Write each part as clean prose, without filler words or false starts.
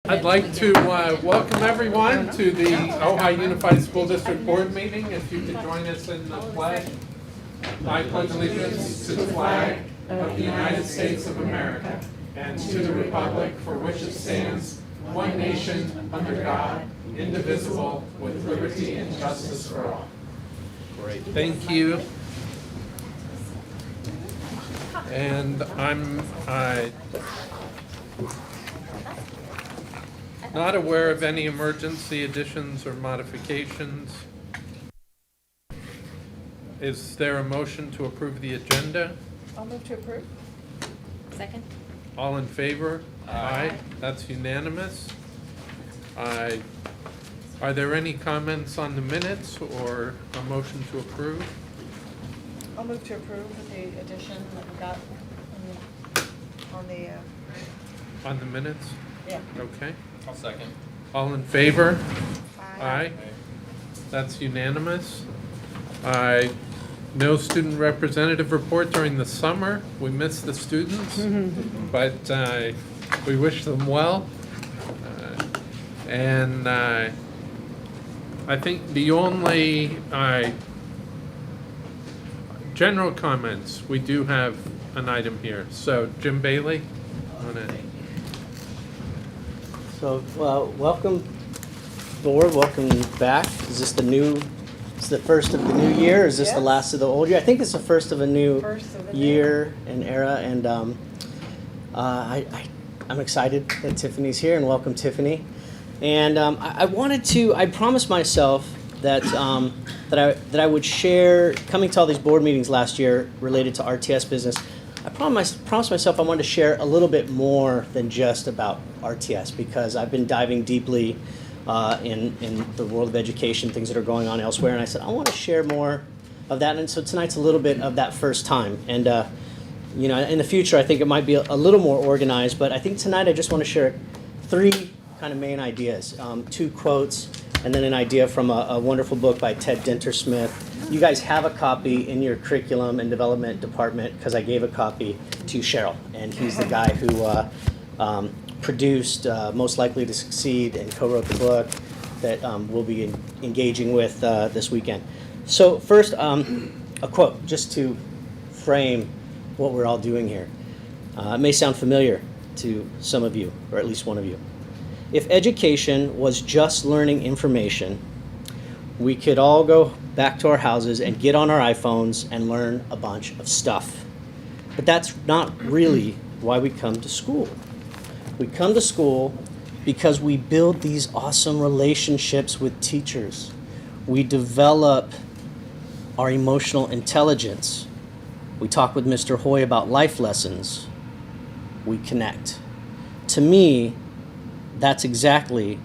I'd like to welcome everyone to the Ojai Unified School District Board meeting. If you could join us in the pledge. I pledge allegiance to the flag of the United States of America and to the republic for which it stands, one nation, under God, indivisible, with liberty and justice for all. Great, thank you. And I'm not aware of any emergency additions or modifications. Is there a motion to approve the agenda? I'll move to approve. Second. All in favor? Aye. That's unanimous. Are there any comments on the minutes or a motion to approve? I'll move to approve with the addition that we got on the On the minutes? yeah. Okay. I'll second. All in favor? Aye. That's unanimous. No student representative report during the summer. We miss the students, but we wish them well. And I think the only general comments, we do have an item here. So Jim Bailey, So, welcome, board. Welcome back. Is this the first of the new year? Or is this the Yes. last of the old year? I think it's the first of a new First of the year and era. And I'm excited that Tiffany's here, and welcome, Tiffany. And I promised myself that I would share, coming to all these board meetings last year related to RTS business. I promised myself I wanted to share a little bit more than just about RTS, because I've been diving deeply in the world of education, things that are going on elsewhere, and I said I want to share more of that. And so tonight's a little bit of that first time. And in the future, I think it might be a little more organized, but I think tonight I just want to share three kind of main ideas, two quotes, and then an idea from a wonderful book by Ted Dintersmith. You guys have a copy in your curriculum and development department, because I gave a copy to Cheryl, and he's the guy who produced Most Likely to Succeed and co-wrote the book that we'll be engaging with this weekend. So first, a quote, just to frame what we're all doing here. It may sound familiar to some of you, or at least one of you. If education was just learning information, we could all go back to our houses and get on our iPhones and learn a bunch of stuff. But that's not really why we come to school. We come to school because we build these awesome relationships with teachers. We develop our emotional intelligence. We talk with Mr. Hoy about life lessons. We connect. To me, that's exactly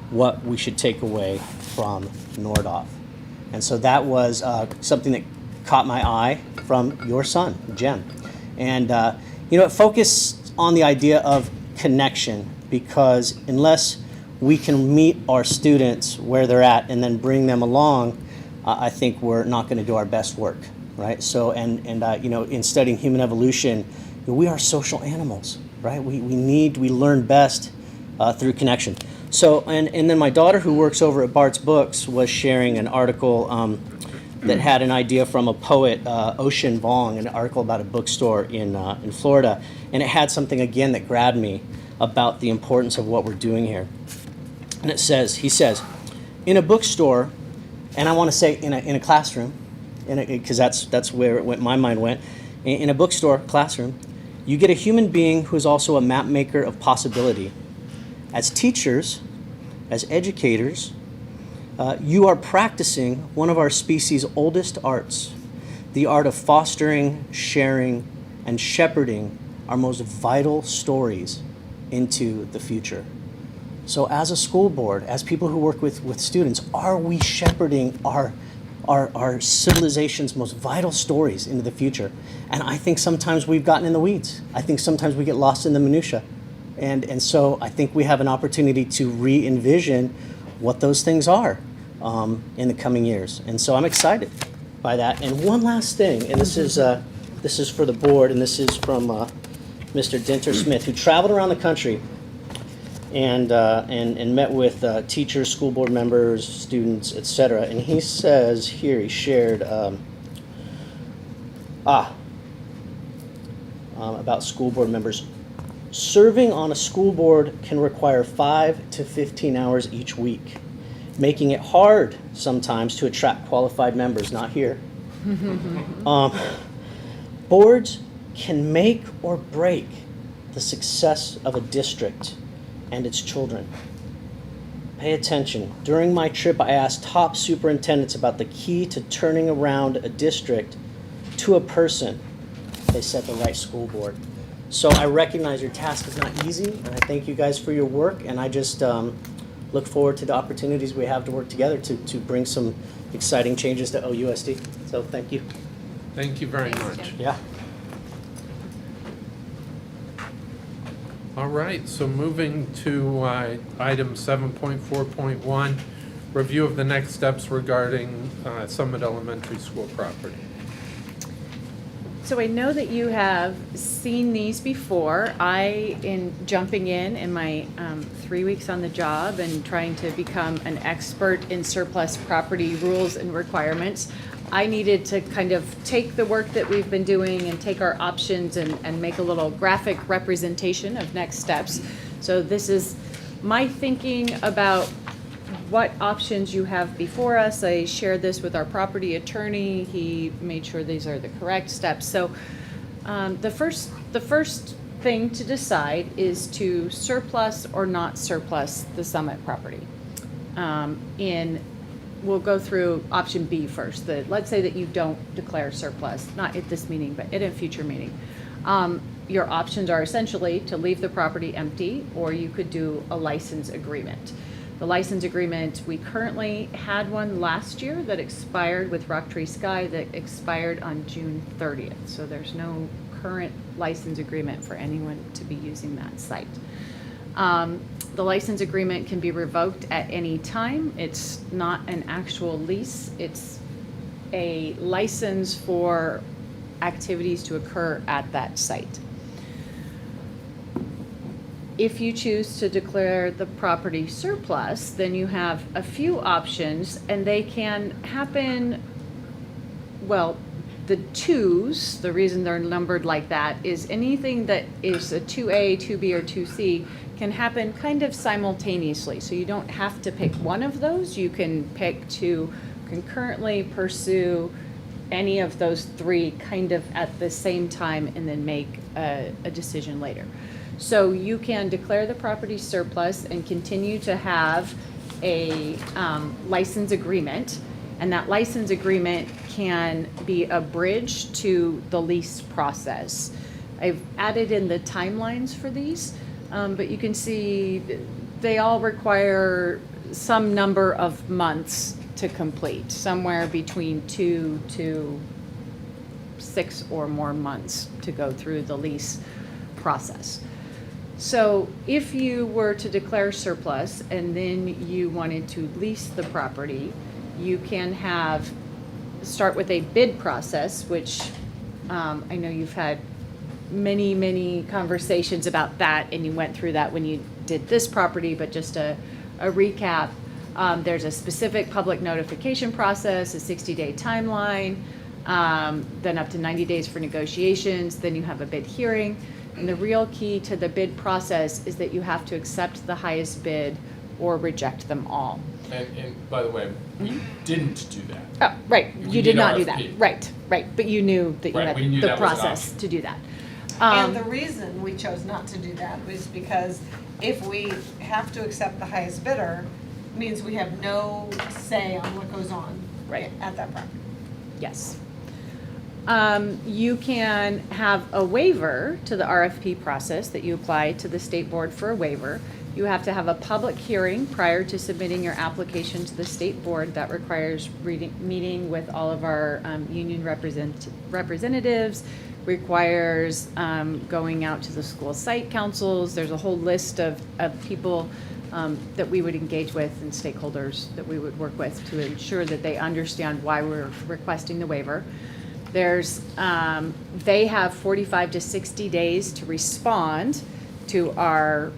what we should take away from Nordhoff. And so that was something that caught my eye from your son, Jem. And it focused on the idea of connection, because unless we can meet our students where they're at and then bring them along, I think we're not going to do our best work, right? So, in studying human evolution, we are social animals, right? We learn best through connection. So, and then my daughter, who works over at Bart's Books, was sharing an article that had an idea from a poet, Ocean Vuong, an article about a bookstore in Florida, and it had something again that grabbed me about the importance of what we're doing here. And he says, in a bookstore, and I want to say in a classroom, because that's where my mind went. In a bookstore classroom, you get a human being who is also a map maker of possibility. As teachers, as educators, you are practicing one of our species' oldest arts, the art of fostering, sharing, and shepherding our most vital stories into the future. So as a school board, as people who work with students, are we shepherding our civilization's most vital stories into the future? And I think sometimes we've gotten in the weeds. I think sometimes we get lost in the minutia. And so I think we have an opportunity to re-envision what those things are in the coming years. And so I'm excited by that. And one last thing, and this is for the board, and this is from Mr. Dintersmith, who traveled around the country and met with teachers, school board members, students, etc. And he says here, he shared about school board members. Serving on a school board can require 5 to 15 hours each week, making it hard sometimes to attract qualified members. Not here. Boards can make or break the success of a district and its children. Pay attention. During my trip, I asked top superintendents about the key to turning around a district to a person. They said the right school board. So I recognize your task is not easy, and I thank you guys for your work, and I just look forward to the opportunities we have to work together to bring some exciting changes to OUSD. So thank you. Thank you very Thanks, much. Jim. Yeah. All right, so moving to item 7.4.1, review of the next steps regarding Summit Elementary School property. So I know that you have seen these before. In jumping in my 3 weeks on the job and trying to become an expert in surplus property rules and requirements, I needed to kind of take the work that we've been doing and take our options and make a little graphic representation of next steps. So this is my thinking about what options you have before us. I shared this with our property attorney. He made sure these are the correct steps. So the first thing to decide is to surplus or not surplus the Summit property. We'll go through option B first. Let's say that you don't declare surplus, not at this meeting, but at a future meeting. Your options are essentially to leave the property empty, or you could do a license agreement. The license agreement, we currently had one last year that expired with Rock Tree Sky that expired on June 30th. So there's no current license agreement for anyone to be using that site. The license agreement can be revoked at any time. It's not an actual lease. It's a license for activities to occur at that site. If you choose to declare the property surplus, then you have a few options, and they can happen, well, the twos, the reason they're numbered like that, is anything that is a 2A, 2B, or 2C can happen kind of simultaneously. So you don't have to pick one of those. You can pick to concurrently pursue any of those three kind of at the same time and then make a decision later. So you can declare the property surplus and continue to have a license agreement, and that license agreement can be a bridge to the lease process. I've added in the timelines for these, but you can see they all require some number of months to complete, somewhere between 2 to 6 or more months to go through the lease process. So if you were to declare surplus and then you wanted to lease the property, you can start with a bid process, which I know you've had many conversations about that, and you went through that when you did this property, but just a recap. There's a specific public notification process, a 60-day timeline, then up to 90 days for negotiations, then you have a bid hearing. And the real key to the bid process is that you have to accept the highest bid or reject them all. And by the way, we didn't do that. Oh, right, We you did did not do that. RFP. Right, but you knew that you Right, had we knew the that was an process option. to do that. And the reason we chose not to do that was because if we have to accept the highest bidder, means we have no say on what goes on Right. at that property. Yes. You can have a waiver to the RFP process that you apply to the state board for a waiver. You have to have a public hearing prior to submitting your application to the state board. That requires meeting with all of our union representatives, requires going out to the school site councils. There's a whole list of people that we would engage with and stakeholders that we would work with to ensure that they understand why we're requesting the waiver. They have 45 to 60 days to respond to our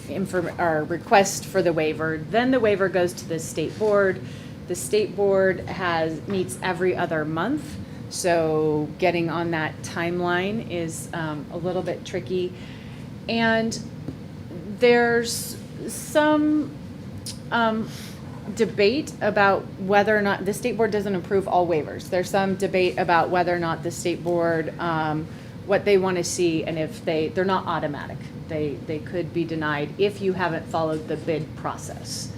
or request for the waiver. Then the waiver goes to the state board. The state board meets every other month, so getting on that timeline is a little bit tricky. And there's some debate about whether or not the state board doesn't approve all waivers. There's some debate about whether or not the state board, what they want to see, and if they're not automatic. They could be denied if you haven't followed the bid process.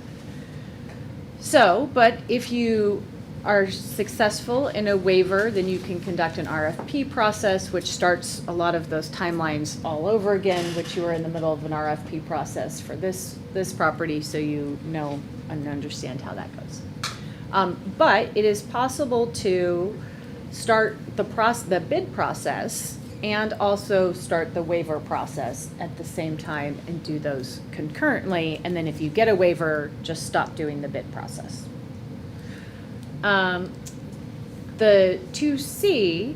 So, but if you are successful in a waiver, then you can conduct an RFP process, which starts a lot of those timelines all over again, which you are in the middle of an RFP process for this property, so you know and understand how that goes. But it is possible to start the bid process and also start the waiver process at the same time and do those concurrently. And then if you get a waiver, just stop doing the bid process. The 2C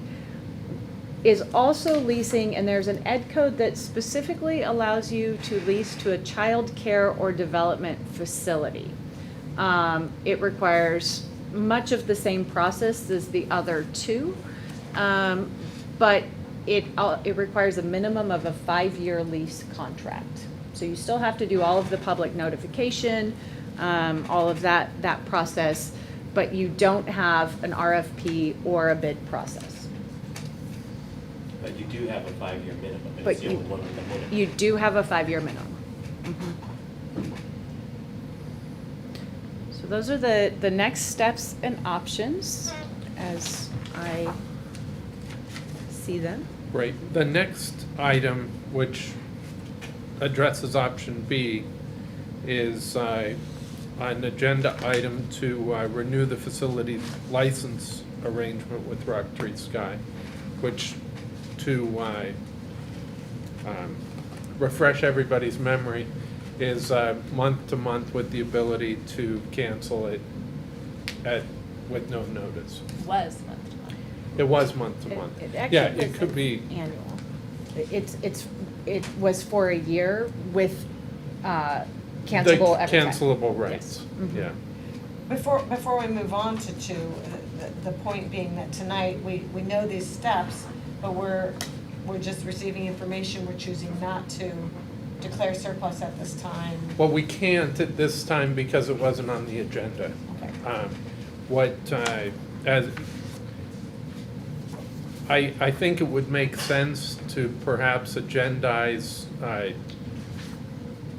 is also leasing, and there's an ed code that specifically allows you to lease to a child care or development facility. It requires much of the same process as the other two, but it requires a minimum of a 5-year lease contract. So you still have to do all of the public notification, all of that process, but you don't have an RFP or a bid process. But you do have a 5-year minimum, and But it's the only one with a minimum. You do have a 5-year minimum. So those are the next steps and options as I see them. Right. The next item, which addresses option B, is an agenda item to renew the facility license arrangement with Rocktree Sky, which, to refresh everybody's memory, is month to month with the ability to cancel it with no notice. Was month to month. It was month to month. Yeah, it could be. Annual. It was for a year with cancelable every time. Cancelable rights, Yes. Mhm. yeah. Before we move on to two, the point being that tonight, we know these steps, but we're just receiving information, we're choosing not to declare surplus at this time. Well, we can't at this time because it wasn't on the agenda. Okay. I think it would make sense to perhaps agendize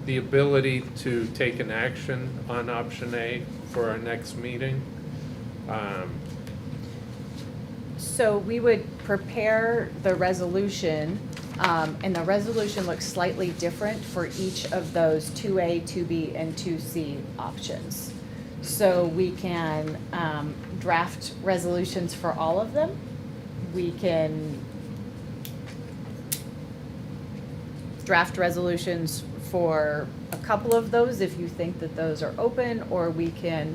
the ability to take an action on option A for our next meeting. So we would prepare the resolution, and the resolution looks slightly different for each of those 2A, 2B, and 2C options. So we can draft resolutions for all of them. We can draft resolutions for a couple of those if you think that those are open, or we can,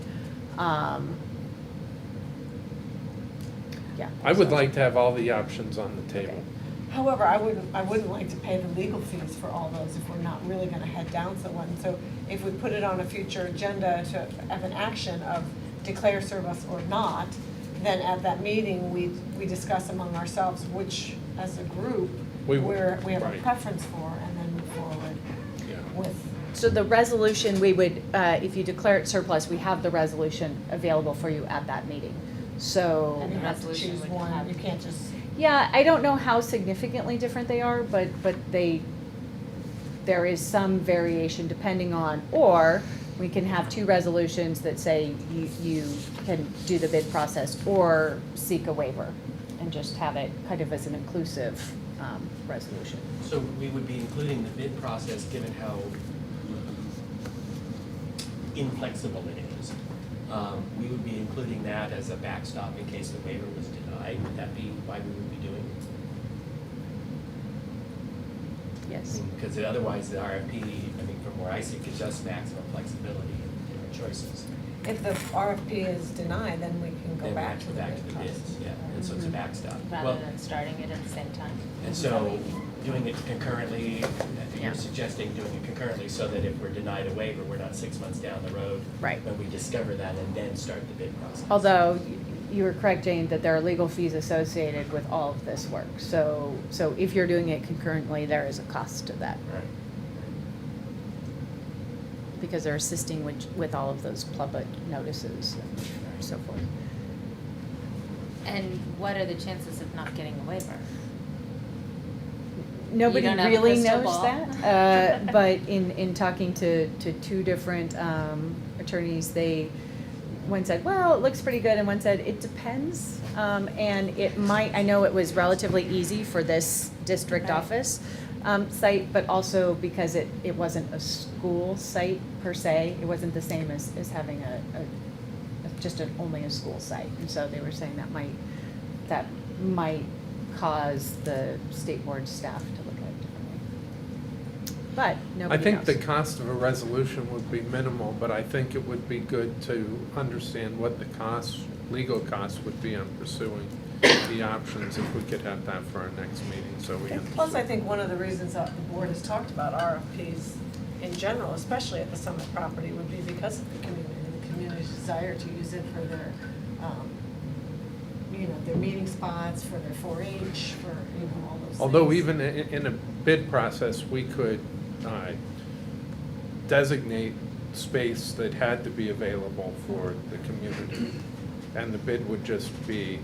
yeah. I would like to have all the options on the table. However, I wouldn't like to pay the legal fees for all those if we're not really gonna head down to one. So if we put it on a future agenda to have an action of declare surplus or not, then at that meeting, we discuss among ourselves which, as a group, we have a right. preference for, and then move forward Yeah. with. So the resolution, we would, if you declare it surplus, we have the resolution available for you at that meeting. So, And you have to resolution choose would one, have- you can't just. yeah, I don't know how significantly different they are, but there is some variation depending on, or we can have two resolutions that say you can do the bid process or seek a waiver and just have it kind of as an inclusive resolution. So we would be including the bid process, given how inflexible it is. We would be including that as a backstop in case the waiver was denied. Would that be why we would be doing it? Yes. Because otherwise, the RFP, I mean, from where I see, gives us maximum flexibility in our choices. If the RFP is denied, then we can go Then back to the bid bids, process. yeah, and so it's a backstop. Rather Well, than starting it at the same time. and so, doing it concurrently, Yeah. you're suggesting doing it concurrently so that if we're denied a waiver, we're not 6 months down the road. Right. When we discover that and then start the bid process. Although you were correct, Jane, that there are legal fees associated with all of this work. So if you're doing it concurrently, there is a cost to that Right. because they're assisting with all of those public notices and so forth. And what are the chances of not getting a waiver? Nobody don't have a really crystal knows ball? that, but in talking to two different attorneys, one said, well, it looks pretty good, and one said, it depends. And it might, I know it was relatively easy for this district Right. office site, but also because it wasn't a school site per se, it wasn't the same as having only a school site. And so they were saying that might cause the state board staff to look at it differently. But I nobody think knows. the cost of a resolution would be minimal, but I think it would be good to understand what the legal costs would be on pursuing the options if we could have that for our next meeting, so we And plus, I understand. think one of the reasons that the board has talked about RFPs in general, especially at the Summit property, would be because of the community's desire to use it for their, their meeting spots, for their 4-H, for, all those things. Although even in a bid process, we could designate space that had to be available for the community, and the bid would just be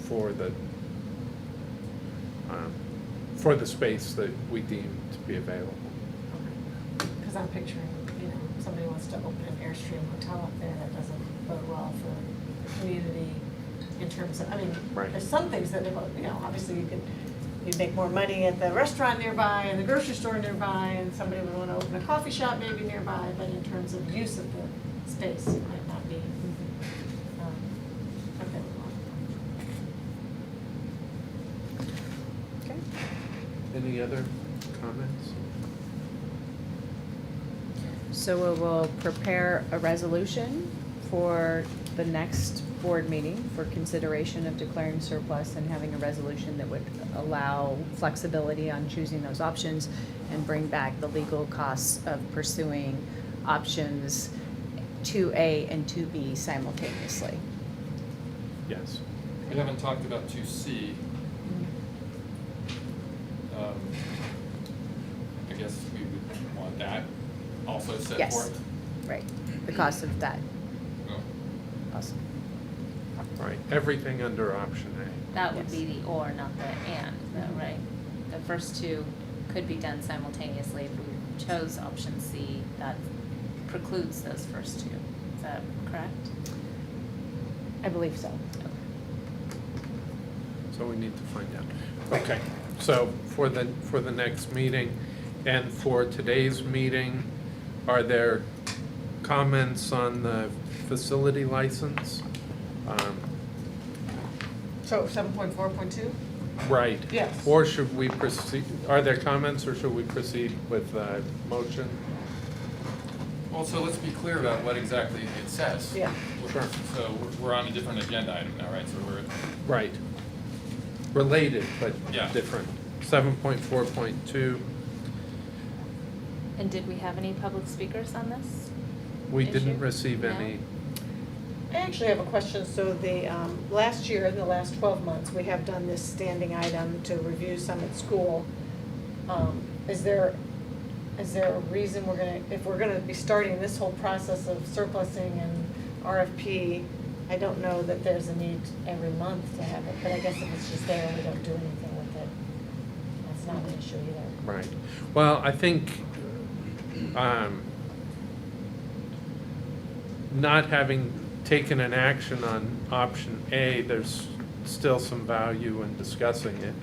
for the space that we deem to be available. Because I'm picturing, somebody wants to open an Airstream hotel up there, that doesn't bode well for the community in terms of, Right. there's some things that, obviously you'd make more money at the restaurant nearby and the grocery store nearby, and somebody would want to open a coffee shop maybe nearby, but in terms of use of the space, it might not be. Okay. Okay. Any other comments? So we will prepare a resolution for the next board meeting for consideration of declaring surplus and having a resolution that would allow flexibility on choosing those options and bring back the legal costs of pursuing options 2A and 2B simultaneously. Yes. We haven't talked about 2C. I guess we would want that also set Yes. forth. Right, the cost of that. Oh. Awesome. Right, everything under option A. That would Yes. be the or, not the and, though, right? The first two could be done simultaneously. If we chose option C, that precludes those first two. Is that correct? I believe so. So we need to find out. Okay, so for the next meeting and for today's meeting, are there comments on the facility license? So 7.4.2? Right. Yes. Or should we proceed, are there comments or should we proceed with motion? Well, so let's be clear about what exactly it says. Yeah. Sure. So we're on a different agenda item now, right? So we're, Right. Related, but Yeah. different. 7.4.2, And did we have any public speakers on this? we Issue? didn't receive No? any. I actually have a question. So the, last year, in the last 12 months, we have done this standing item to review Summit School. Is there a reason if we're gonna be starting this whole process of surplusing and RFP, I don't know that there's a need every month to have it, but I guess if it's just there, we don't do anything with it. That's not an issue either. Right. Well, I think not having taken an action on option A, there's still some value in discussing it.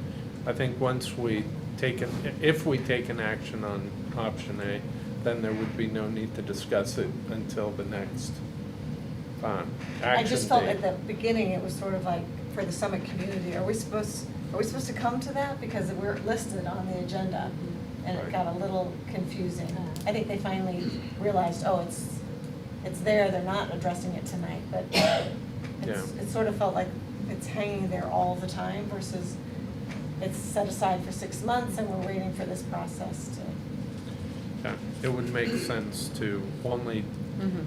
I think if we take an action on option A, then there would be no need to discuss it until the next action I just felt date. at the beginning, it was sort of like, for the Summit community, are we supposed to come to that? Because we're listed on the agenda, and it Right. got a little confusing. I think they finally realized, it's there, they're not addressing it tonight, but it sort of felt like it's hanging there all the time versus it's set aside for 6 months and we're waiting for this process to. Yeah, it would make sense to only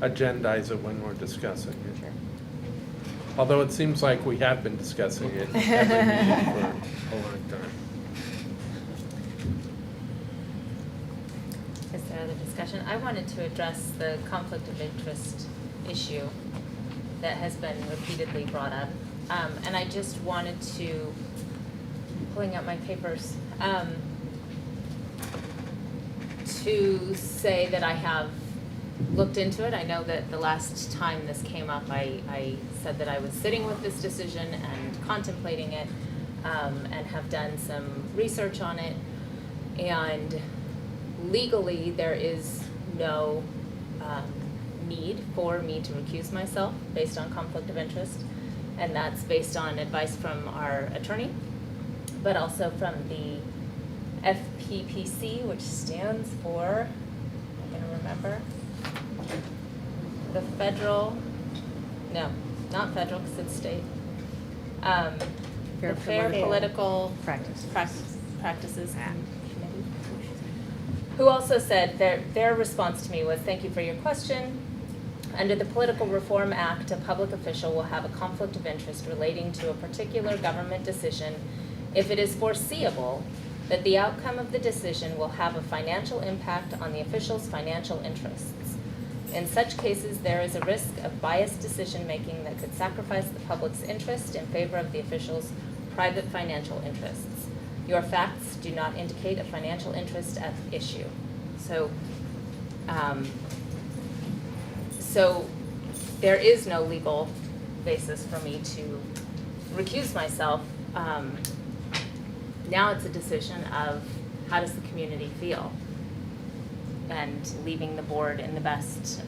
agendize it when we're discussing it. Sure. Although it seems like we have been discussing it every meeting for a long time. Is there other discussion? I wanted to address the conflict of interest issue that has been repeatedly brought up. And I just wanted to, pulling out my papers, to say that I have looked into it. I know that the last time this came up, I said that I was sitting with this decision and contemplating it, and have done some research on it. And legally, there is no need for me to recuse myself based on conflict of interest. And that's based on advice from our attorney, but also from the FPPC, which stands for, I'm gonna remember, the federal, no, not federal, because it's state. The Fair Political Practices Committee, who also said their response to me was, thank you for your question. Under the Political Reform Act, a public official will have a conflict of interest relating to a particular government decision if it is foreseeable that the outcome of the decision will have a financial impact on the official's financial interests. In such cases, there is a risk of biased decision-making that could sacrifice the public's interest in favor of the official's private financial interests. Your facts do not indicate a financial interest at issue. So there is no legal basis for me to recuse myself. Now it's a decision of how does the community feel, and leaving the board in the best,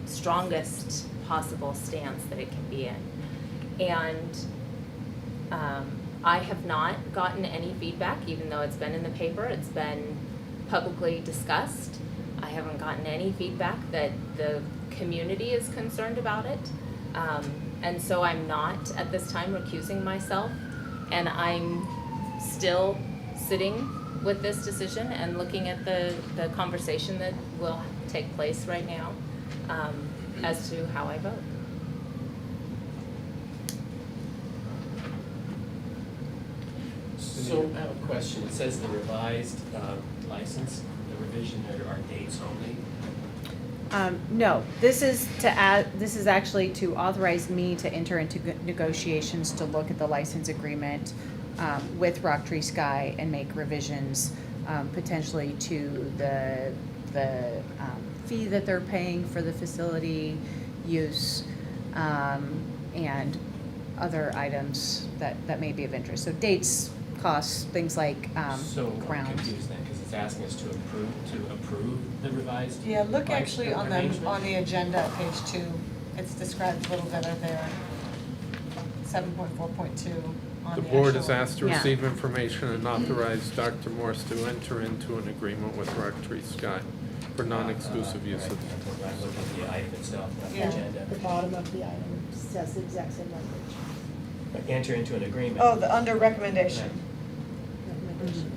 strongest possible stance that it can be in. And I have not gotten any feedback, even though it's been in the paper, it's been publicly discussed. I haven't gotten any feedback that the community is concerned about it. And so I'm not at this time recusing myself, and I'm still sitting with this decision and looking at the conversation that will take place right now, as to how I vote. So I have a question. It says the revised license, the revision are dates only. No, this is actually to authorize me to enter into negotiations to look at the license agreement with Rocktree Sky and make revisions potentially to the fee that they're paying for the facility use, and other items that may be of interest. So dates, costs, things like So I'm ground. confused then, because it's asking us to approve the revised. Yeah, look actually on arrangement? the agenda at page 2. It's described a little better there. 7.4.2 on The the board is actual- asked to Yeah. receive information and authorize Dr. Morse to enter into an agreement with Rocktree Sky for non-exclusive use of. Right, I'm looking at the item itself, not the Yeah. agenda. The bottom of the item says the exact same language. But enter into an agreement. Oh, under recommendation. Recommendation.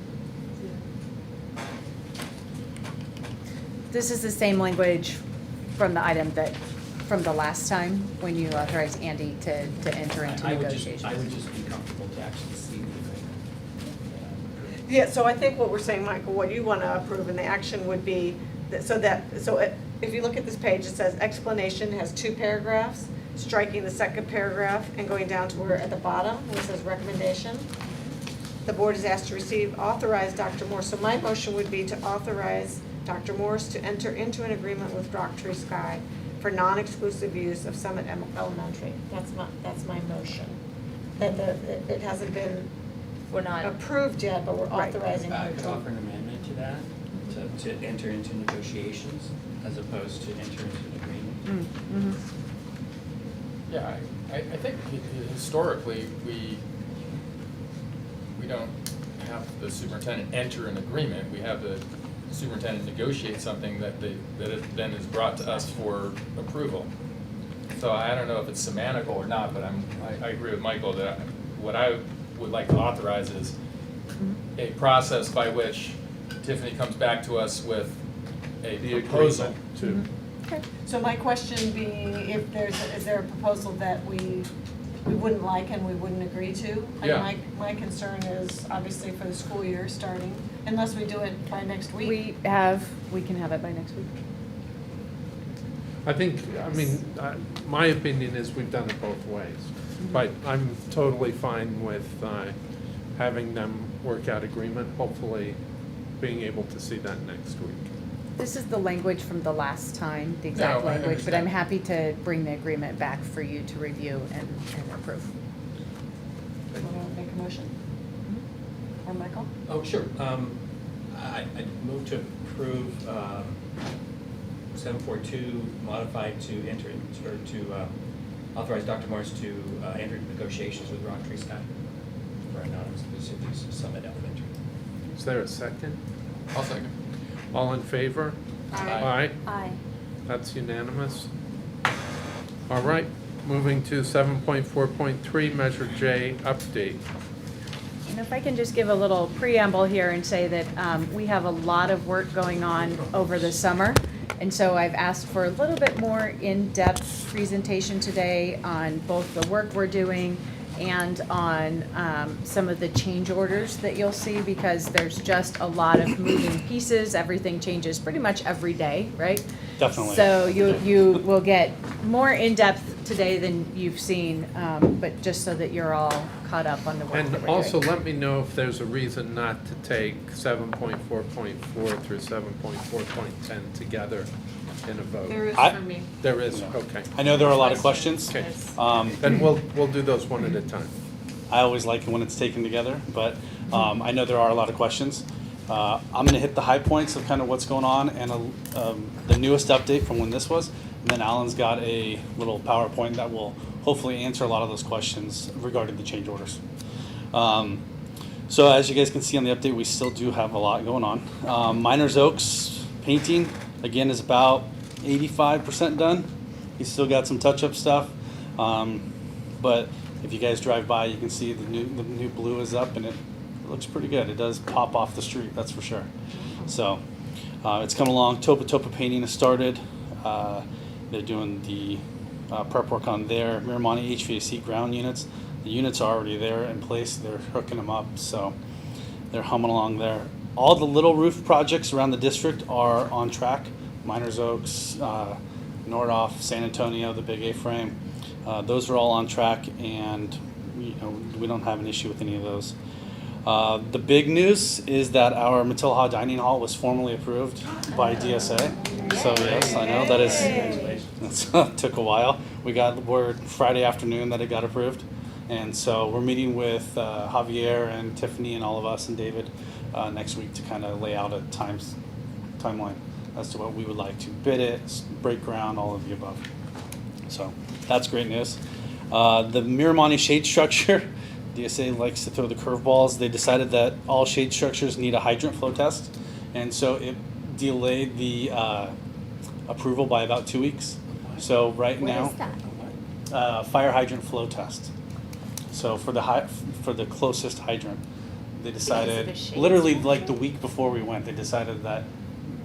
This is the same language from the item from the last time when you authorized Andy to enter into I would negotiations. just be comfortable to actually see the agreement. Yeah, so I think what we're saying, Michael, what you want to approve and the action would be, if you look at this page, it says explanation has 2 paragraphs, striking the second paragraph and going down to where at the bottom, where it says recommendation. The board is asked to authorize Dr. Morse. So my motion would be to authorize Dr. Morse to enter into an agreement with Rocktree Sky for non-exclusive use of Summit Elementary. That's my motion. That it hasn't been We're not, approved yet, but we're Right. authorizing I her could to. offer an amendment to that, to enter into negotiations as opposed to enter into an agreement. Mhm. Yeah, I think historically, we don't have the superintendent enter an agreement. We have the superintendent negotiate something that it then is brought to us for approval. So I don't know if it's semantical or not, but I agree with Michael that what I would like to authorize is a process by which Tiffany comes back to us with a The proposal. agreement to, So my question being, if is there a proposal that we wouldn't like and we wouldn't agree to? Yeah. And my concern is obviously for the school year starting, unless we do it by next week. We can have it by next week. I think, my opinion is we've done it both ways. But I'm totally fine with having them work out agreement, hopefully being able to see that next week. This is the language from the last time, the exact No, I language, but I'm understand. happy to bring the agreement back for you to review and approve. Want to make a motion? Or Michael? Oh, sure. I move to approve 742 modified to enter, or to authorize Dr. Morris to enter negotiations with Rock Tree Sky for anonymous facilities Summit Elementary. Is there a second? I'll second. All in favor? Aye. Aye. That's unanimous. All right, moving to 7.4.3, Measure J, update. And if I can just give a little preamble here and say that we have a lot of work going on over the summer. And so I've asked for a little bit more in-depth presentation today on both the work we're doing and on some of the change orders that you'll see, because there's just a lot of moving pieces. Everything changes pretty much every day, right? Definitely. So you will get more in-depth today than you've seen, but just so that you're all caught up on the work that And we're doing. also let me know if there's a reason not to take 7.4.4 through 7.4.10 together in a vote. There is I- for me. There is, okay. I know there are a lot of questions. Okay, Um, then we'll do those one at a time. I always like it when it's taken together, but I know there are a lot of questions. I'm going to hit the high points of kind of what's going on and the newest update from when this was. And then Alan's got a little PowerPoint that will hopefully answer a lot of those questions regarding the change orders. So as you guys can see on the update, we still do have a lot going on. Miners Oaks painting, again, is about 85% done. He's still got some touch-up stuff. But if you guys drive by, you can see the new blue is up and it looks pretty good. It does pop off the street, that's for sure. So it's coming along. Topa painting has started. They're doing the prep work on their Miramonte HVAC ground units. The units are already there in place. They're hooking them up, so they're humming along there. All the little roof projects around the district are on track. Miners Oaks, Nordoff, San Antonio, the big A-frame. Those are all on track, and we don't have an issue with any of those. The big news is that our Matilaha Dining Hall was formally approved by DSA. So yes, I know that took a while. We got word Friday afternoon that it got approved, and so we're meeting with Javier and Tiffany and all of us and David next week to kind of lay out a timeline as to what we would like to bid it, break ground, all of the above. So that's great news. The Miramonte shade structure, DSA likes to throw the curveballs. They decided that all shade structures need a hydrant flow test, and so it delayed the approval by about 2 weeks. So right now, What is that? fire hydrant flow test. So for the closest hydrant, they decided the shade literally structure? like the week before we went, they decided that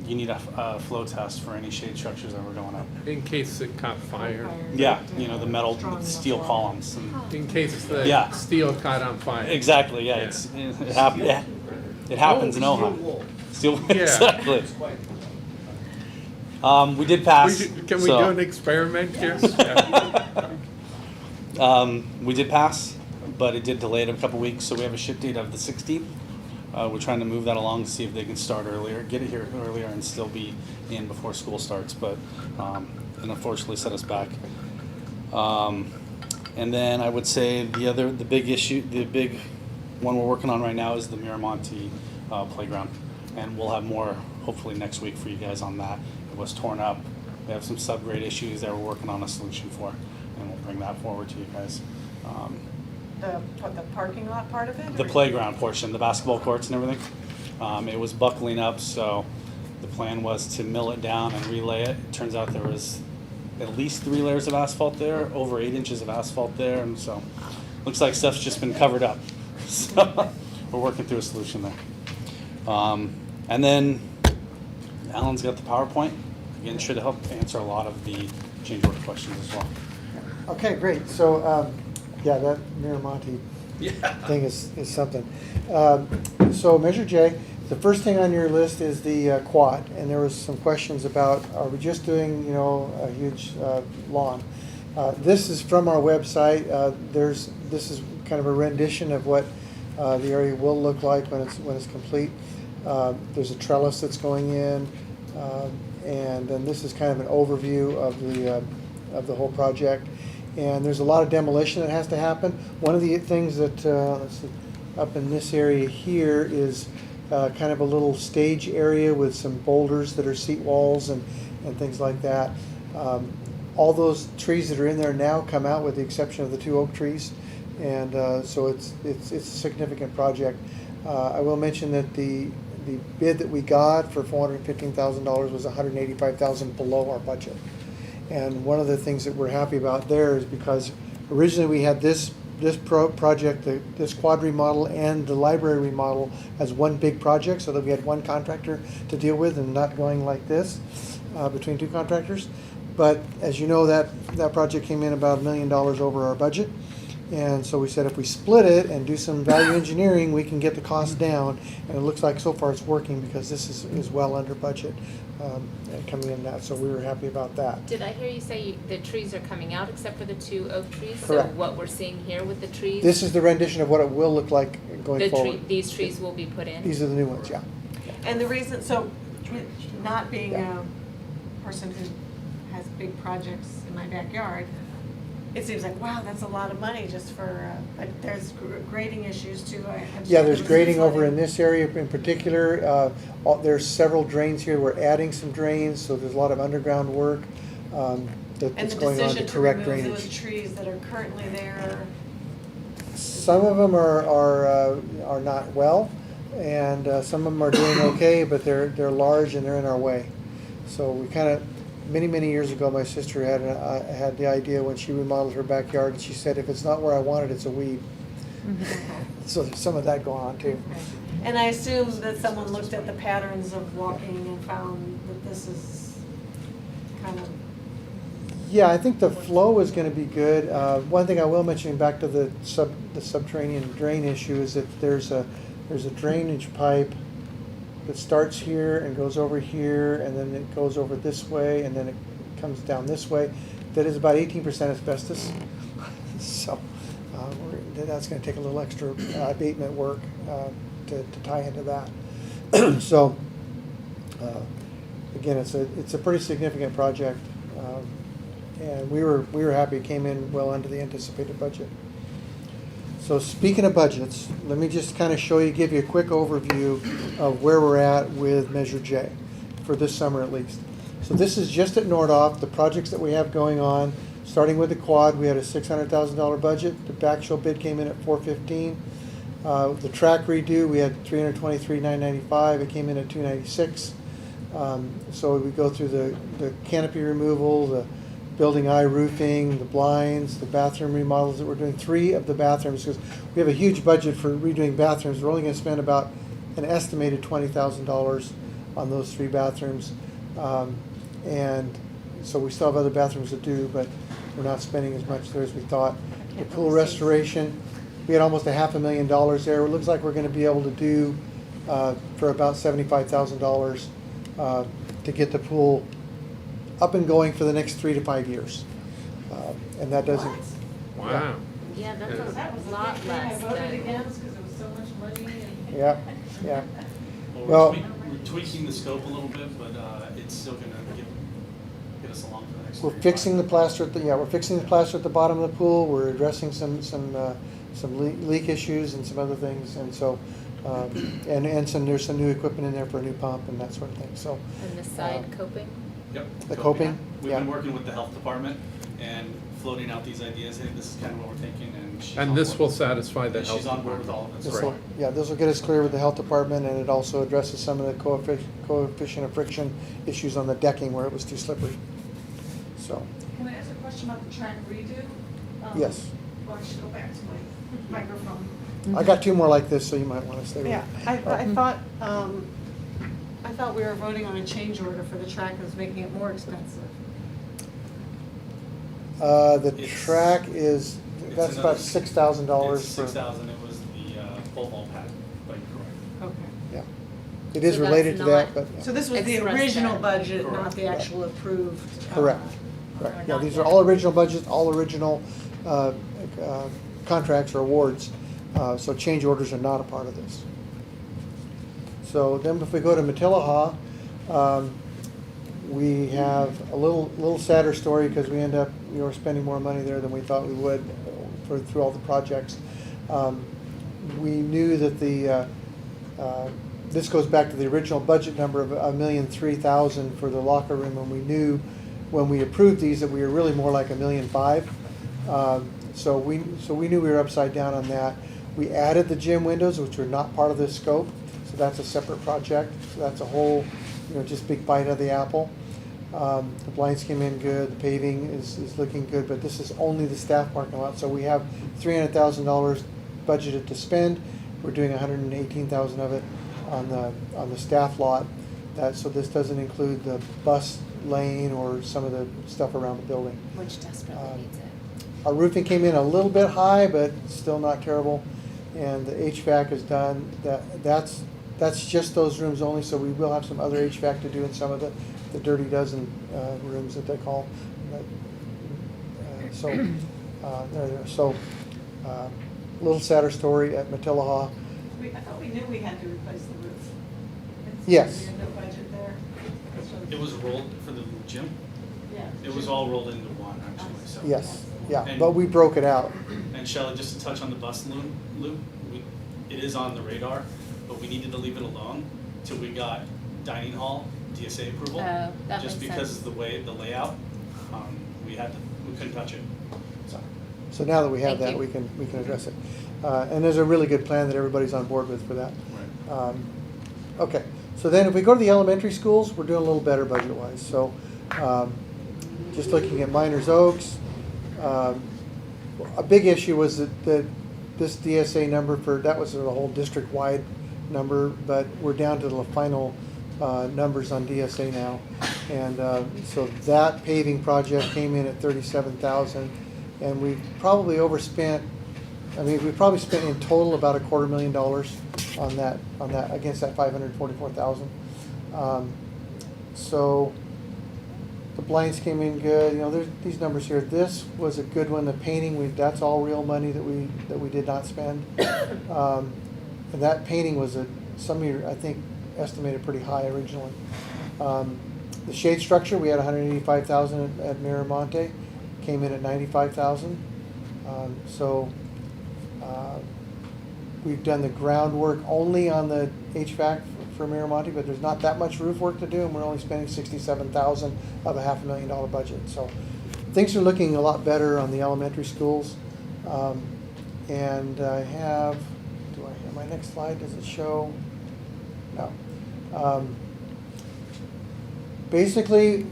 you need a flow test for any shade structures that were going up. In case it caught fire, Yeah, the metal Strong enough steel wall. columns. And in case the Yeah. steel caught on fire. exactly, yeah, Yeah. it happens in Ojai. Steel, Yeah. exactly. We did We pass. Can we so- do an experiment here? Yeah. We did pass, but it did delay it a couple weeks, so we have a ship date of the 16th. We're trying to move that along to see if they can start earlier, get it here earlier, and still be in before school starts. But it unfortunately set us back. And then I would say the big one we're working on right now is the Miramonte playground, and we'll have more hopefully next week for you guys on that. It was torn up. We have some subgrade issues that we're working on a solution for, and we'll bring that forward to you guys. The parking lot part of it? The or- playground portion, the basketball courts and everything, it was buckling up, so the plan was to mill it down and relay it. It turns out there was at least 3 layers of asphalt there, over 8 inches of asphalt there, and so looks like stuff's just been covered up. So we're working through a solution there. And then Alan's got the PowerPoint. Again, should help answer a lot of the change order questions as well. Okay, great. So, yeah, that Miramonte thing is something. So Measure J, the first thing on your list is the quad, and there was some questions about, are we just doing, a huge lawn? This is from our website. This is kind of a rendition of what the area will look like when it's complete. There's a trellis that's going in, and then this is kind of an overview of the whole project. And there's a lot of demolition that has to happen. One of the things that let's see, up in this area here is kind of a little stage area with some boulders that are seat walls and things like that. All those trees that are in there now come out with the exception of the 2 oak trees, and so it's a significant project. I will mention that the bid that we got for $415,000 was $185,000 below our budget. And one of the things that we're happy about there is because originally we had this project, this quad remodel and the library remodel as one big project, so that we had one contractor to deal with and not going like this between 2 contractors. But as you know, that project came in about $1 million over our budget. And so we said if we split it and do some value engineering, we can get the cost down. And it looks like so far it's working because this is well under budget coming in that. So we were happy about that. Did I hear you say the trees are coming out except for the 2 oak trees? Correct. So what we're seeing here with the trees? This is the rendition of what it will look like going forward. These trees will be put in? These are the new ones, yeah. And the reason, so not being Yeah. a person who has big projects in my backyard, it seems like, wow, that's a lot of money just for, but there's grading issues too. Yeah, there's grading over in this area in particular. There's several drains here. We're adding some drains, so there's a lot of underground work that's going on to correct And the decision to remove drainage. those trees that are currently there. Some of them are not well, and some of them are doing okay, but they're large and they're in our way. So we kind of, many years ago, my sister had the idea when she remodeled her backyard, and she said, if it's not where I want it, it's a weed. So there's some of that going on too. And I assume that someone looked at the patterns of walking and found that this is kind of. Yeah, I think the flow is going to be good. One thing I will mention back to the subterranean drain issue is that there's a drainage pipe that starts here and goes over here, and then it goes over this way, and then it comes down this way. That is about 18% asbestos. So that's going to take a little extra abatement work to tie into that. So again, it's a pretty significant project, and we were happy it came in well under the anticipated budget. So speaking of budgets, let me just kind of give you a quick overview of where we're at with Measure J for this summer at least. So this is just at Nordoff, the projects that we have going on. Starting with the quad, we had a $600,000 budget. The backfill bid came in at $415,000. The track redo, we had $323,995. It came in at $296,000. So we go through the canopy removal, the building eye roofing, the blinds, the bathroom remodels that we're doing. 3 of the bathrooms, because we have a huge budget for redoing bathrooms. We're only going to spend about an estimated $20,000 on those 3 bathrooms. And so we still have other bathrooms to do, but we're not spending as much there as we thought. The pool restoration, we had almost $500,000 there. It looks like we're going to be able to do for about $75,000 to get the pool up and going for the next 3 to 5 years. And that doesn't. Wow. Yeah, that's That a was lot big thing I less voted than. against because it was so much money and. Yeah, yeah. Well, Well- we're tweaking the scope a little bit, but it's still going to get us along for the next. We're fixing the plaster at we're fixing the plaster at the bottom of the pool. We're addressing some leak issues and some other things, and so and there's some new equipment in there for a new pump and that sort of thing. So And the side coping? Yep. the coping, We've yeah. been working with the health department and floating out these ideas. Hey, this is kind of what we're thinking, and she's And on this board. will satisfy the And health she's on board with department. all of This this. will, this will get us clear with the health department, and it also addresses some of the coefficient of friction issues on the decking where it was too slippery. So, Can I ask a question about the track redo? Yes. Well, I should go back to my microphone. I got two more like this, so you might want to stay with Yeah, it. I thought we were voting on a change order for the track that was making it more expensive. The It's- track is, it's that's another- about $6,000 It's for, 6,000, it was the pole vault pad, but you're correct. Okay. yeah. It is So that's related to that, not- but, yeah. So this was the Express original that. budget, not Correct. the actual approved. Correct. Or Right, yeah, not these yet. are all original budgets, all original contracts or awards, so change orders are not a part of this. So then if we go to Matilaha, we have a little sadder story because we end up, spending more money there than we thought we would through all the projects. We knew that this goes back to the original budget number of $1,003,000 for the locker room, and we knew when we approved these that we were really more like $1,005,000. So we knew we were upside down on that. We added the gym windows, which were not part of this scope, so that's a separate project. So that's a whole, just big bite of the apple. The blinds came in good, the paving is looking good, but this is only the staff parking lot. So we have $300,000 budgeted to spend. We're doing $118,000 of it on the staff lot. So this doesn't include the bus lane or some of the stuff around the building. Which desperately needs it. Our roofing came in a little bit high, but still not terrible. And the HVAC is done. That's just those rooms only, so we will have some other HVAC to do in some of the dirty dozen rooms that they call. A little sadder story at Matilaha. I thought we knew we had to replace the roof. Yes. We had no budget there. It was rolled for the gym? Yeah. It was all rolled into one, actually, so. Yes, yeah, but we broke it out. And Shelley, just to touch on the bus loop, it is on the radar, but we needed to leave it alone till we got dining hall DSA approval. Oh, that Just makes because sense. of the way, the layout, we couldn't touch it, so. So now that we have Thank that, you. we can address it. And there's a really good plan that everybody's on board with for that. Right. Okay, so then if we go to the elementary schools, we're doing a little better budget-wise. So just looking at Miners Oaks, a big issue was that this DSA number that was the whole district-wide number, but we're down to the final numbers on DSA now. And so that paving project came in at $37,000, and we probably overspent. We probably spent in total about $250,000 on that against that $544,000. So the blinds came in good. There's these numbers here. This was a good one. The painting, that's all real money that we did not spend. And that painting was some of you, I think, estimated pretty high originally. The shade structure, we had $185,000 at Miramonte, came in at $95,000. We've done the groundwork only on the HVAC for Miramonte, but there's not that much roof work to do, and we're only spending $67,000 of a $500,000 budget. So things are looking a lot better on the elementary schools. And do I have my next slide? Does it show? No. Basically,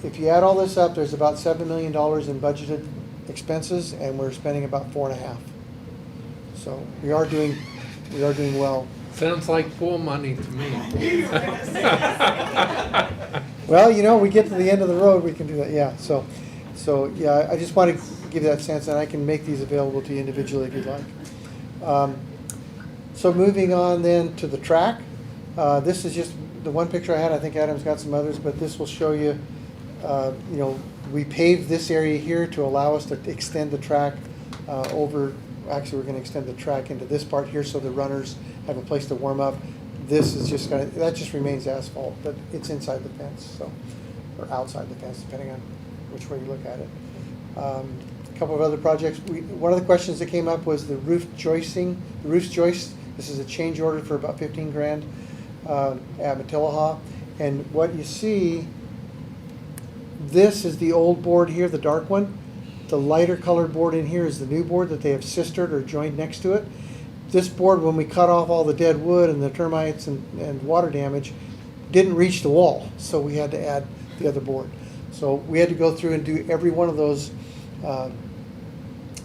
if you add all this up, there's about $7 million in budgeted expenses, and we're spending about 4.5. So we are doing well. Sounds like pool money to me. Well, we get to the end of the road, we can do that, yeah. So yeah, I just want to give you that sense, and I can make these available to you individually if you'd like. So moving on then to the track. This is just the one picture I had. I think Adam's got some others, but this will show you, we paved this area here to allow us to extend the track over. Actually, we're going to extend the track into this part here so the runners have a place to warm up. This is just that just remains asphalt, but it's inside the fence, or outside the fence, depending on which way you look at it. A couple of other projects. One of the questions that came up was the roof joisting. The roof joist. This is a change order for about $15,000 at Matilaha, and what you see. This is the old board here, the dark one. The lighter colored board in here is the new board that they have sistered or joined next to it. This board, when we cut off all the dead wood and the termites and water damage, didn't reach the wall, so we had to add the other board. So we had to go through and do every one of those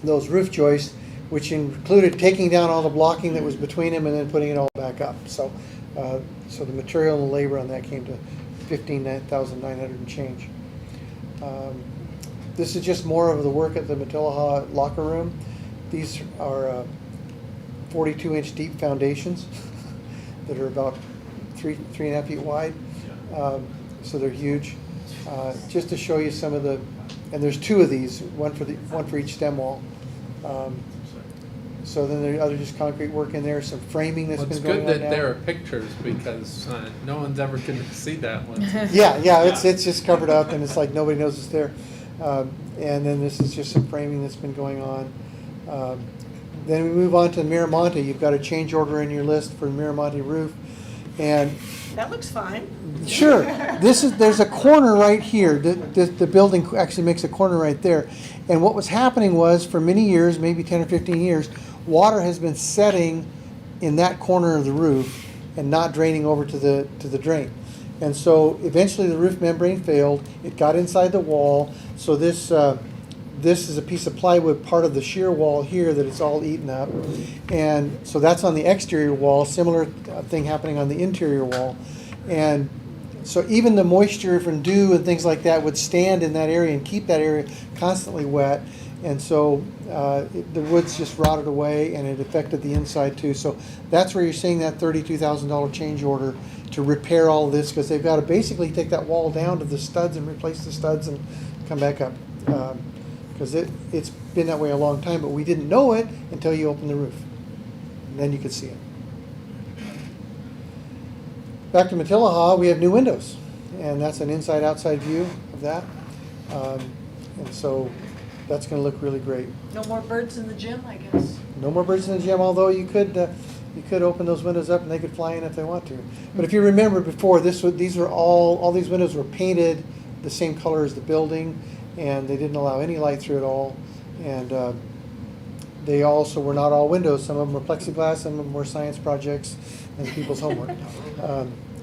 roof joists. which included taking down all the blocking that was between them and then putting it all back up. So, so the material and the labor on that came to $15,900 and change. This is just more of the work at the Matilaha locker room. These are 42-inch deep foundations that are about 3.5 feet wide. So they're huge. Just to show you some of the, and there's two of these, one for each stem wall. So then there's other just concrete work in there, some framing that's Well, it's been going good on that now. there are pictures because no one's ever going to see that one. Yeah, it's just covered up and it's like nobody knows it's there. And then this is just some framing that's been going on. Then we move on to Miramonte. You've got a change order in your list for Miramonte roof. And That looks fine. sure, there's a corner right here. The building actually makes a corner right there. And what was happening was for many years, maybe 10 or 15 years, water has been setting in that corner of the roof and not draining over to the drain. And so eventually the roof membrane failed. It got inside the wall. So this is a piece of plywood, part of the shear wall here, that it's all eaten up. And so that's on the exterior wall, similar thing happening on the interior wall. And so even the moisture from dew and things like that would stand in that area and keep that area constantly wet. And so the wood's just rotted away and it affected the inside too. So that's where you're seeing that $32,000 change order to repair all of this, because they've got to basically take that wall down to the studs and replace the studs and come back up. Because it's been that way a long time, but we didn't know it until you opened the roof. And then you could see it. Back to Matilaha, we have new windows. And that's an inside-outside view of that. And so that's going to look really great. No more birds in the gym, I guess. No more birds in the gym, although you could open those windows up and they could fly in if they want to. But if you remember before, these were all these windows were painted the same color as the building, and they didn't allow any light through it all. And they also were not all windows. Some of them were plexiglass, some of them were science projects and people's homework.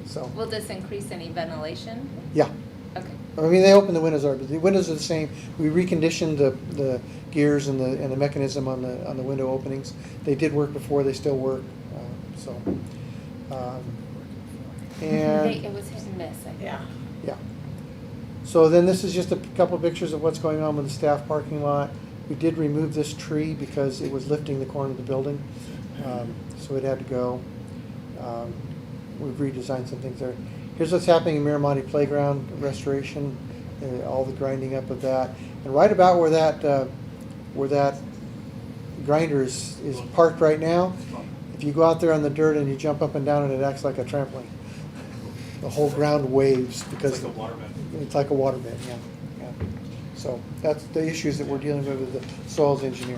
So Will this increase any ventilation? yeah. Okay. I mean, they open the windows are, but the windows are the same. We reconditioned the gears and the mechanism on the window openings. They did work before. They still work. And It was hit and miss, I think. Yeah. yeah. So then this is just a couple of pictures of what's going on with the staff parking lot. We did remove this tree because it was lifting the corner of the building, so it had to go. We've redesigned some things there. Here's what's happening in Miramonte Playground restoration, all the grinding up of that. And right about where that grinder is parked right now, if you go out there on the dirt and you jump up and down and it acts like a trampoline. The whole ground waves because It's like a waterbed. It's like a waterbed, yeah. So that's the issues that we're dealing with the soils engineer.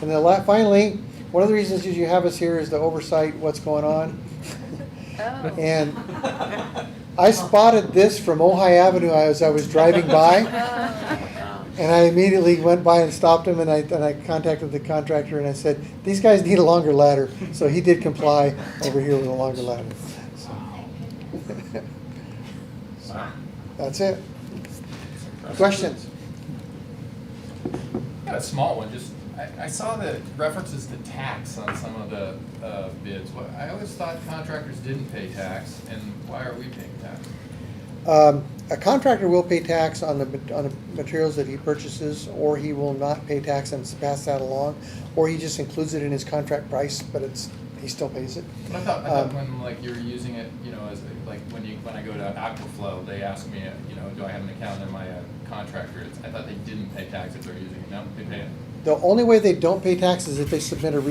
And then finally, one of the reasons you have us here is to oversight what's going on. Oh. And I spotted this from Ojai Avenue as I was driving by. And I immediately went by and stopped him, and I contacted the contractor and I said, these guys need a longer ladder. So he did comply over here with a longer ladder. So, that's it. Questions? Got a small one, just, I saw the references to tax on some of the bids. I always thought contractors didn't pay tax, and why are we paying tax? A contractor will pay tax on the materials that he purchases, or he will not pay tax and pass that along, or he just includes it in his contract price, but he still pays it. I thought when like you were using it, as like when I go to Aquaflow, they ask me, do I have an account in my contractor? I thought they didn't pay tax if they're using it. No, they pay it. The only way they don't pay tax is if they submit a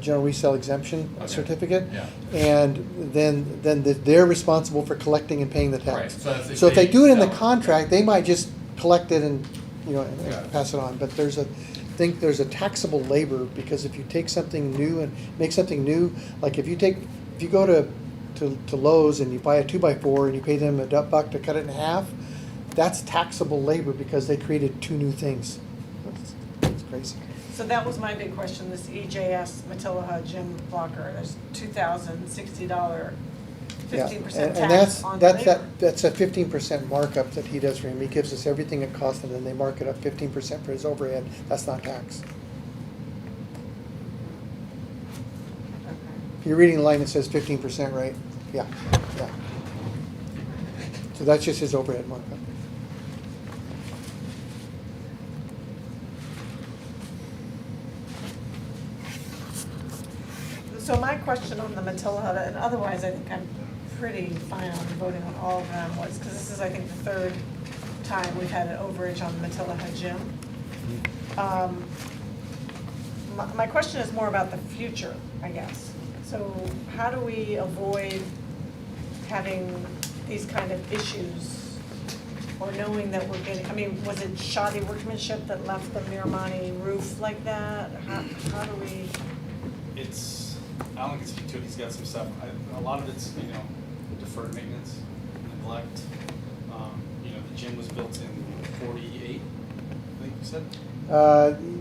general resale exemption certificate, Yeah. and then they're responsible for collecting and paying the tax. Right, so that's if So if they they do it in the sell it. contract, they might just collect it and and Yeah. pass it on. But there's a taxable labor, because if you take something new and make something new, like if you go to Lowe's and you buy a 2x4 and you pay them $1 to cut it in half, that's taxable labor because they created two new things. It's crazy. So that was my big question, this EJS Matilaha gym blocker, there's $2,060 Yeah, 15% and tax on the labor. that's a 15% markup that he does for him. He gives us everything it costs, and then they mark it up 15% for his overhead. That's not tax. If you're reading the line that says 15%, right? Yeah, yeah. So that's just his overhead markup. So my question on the Matilla, and otherwise I think I'm pretty fine on voting on all of them, was, because this is, I think, the third time we've had an overage on the Matilla gym. My question is more about the future, I guess. So how do we avoid having these kind of issues, or knowing that we're getting, I mean, was it shoddy workmanship that left the Miramonte roof like that? How do we? It's, Alan can speak to it, he's got some stuff, a lot of it's, deferred maintenance, neglect. The gym was built in 48, I think you said?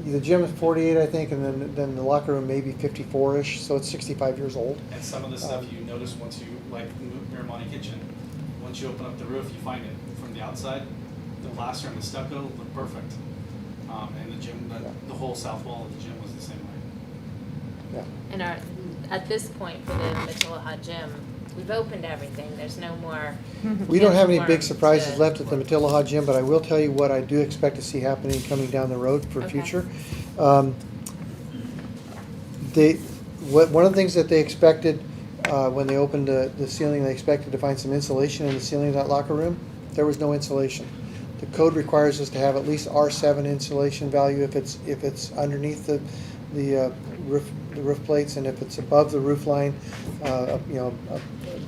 The gym is 48, I think, and then the locker room maybe 54-ish, so it's 65 years old. And some of the stuff you notice once you, like the Miramonte kitchen, once you open up the roof, you find it from the outside, the plaster and the stucco look perfect. And the gym, the whole south wall of the gym was the same way. Yeah. And at this point for the Matilla gym, we've opened everything, there's no more. We don't have any big cans surprises to- left at the Matilla gym, but I will tell you what I do expect to see happening coming down the road for Okay. future. One of the things that they expected when they opened the ceiling, they expected to find some insulation in the ceiling of that locker room. There was no insulation. The code requires us to have at least R7 insulation value if it's underneath the roof plates, and if it's above the roof line,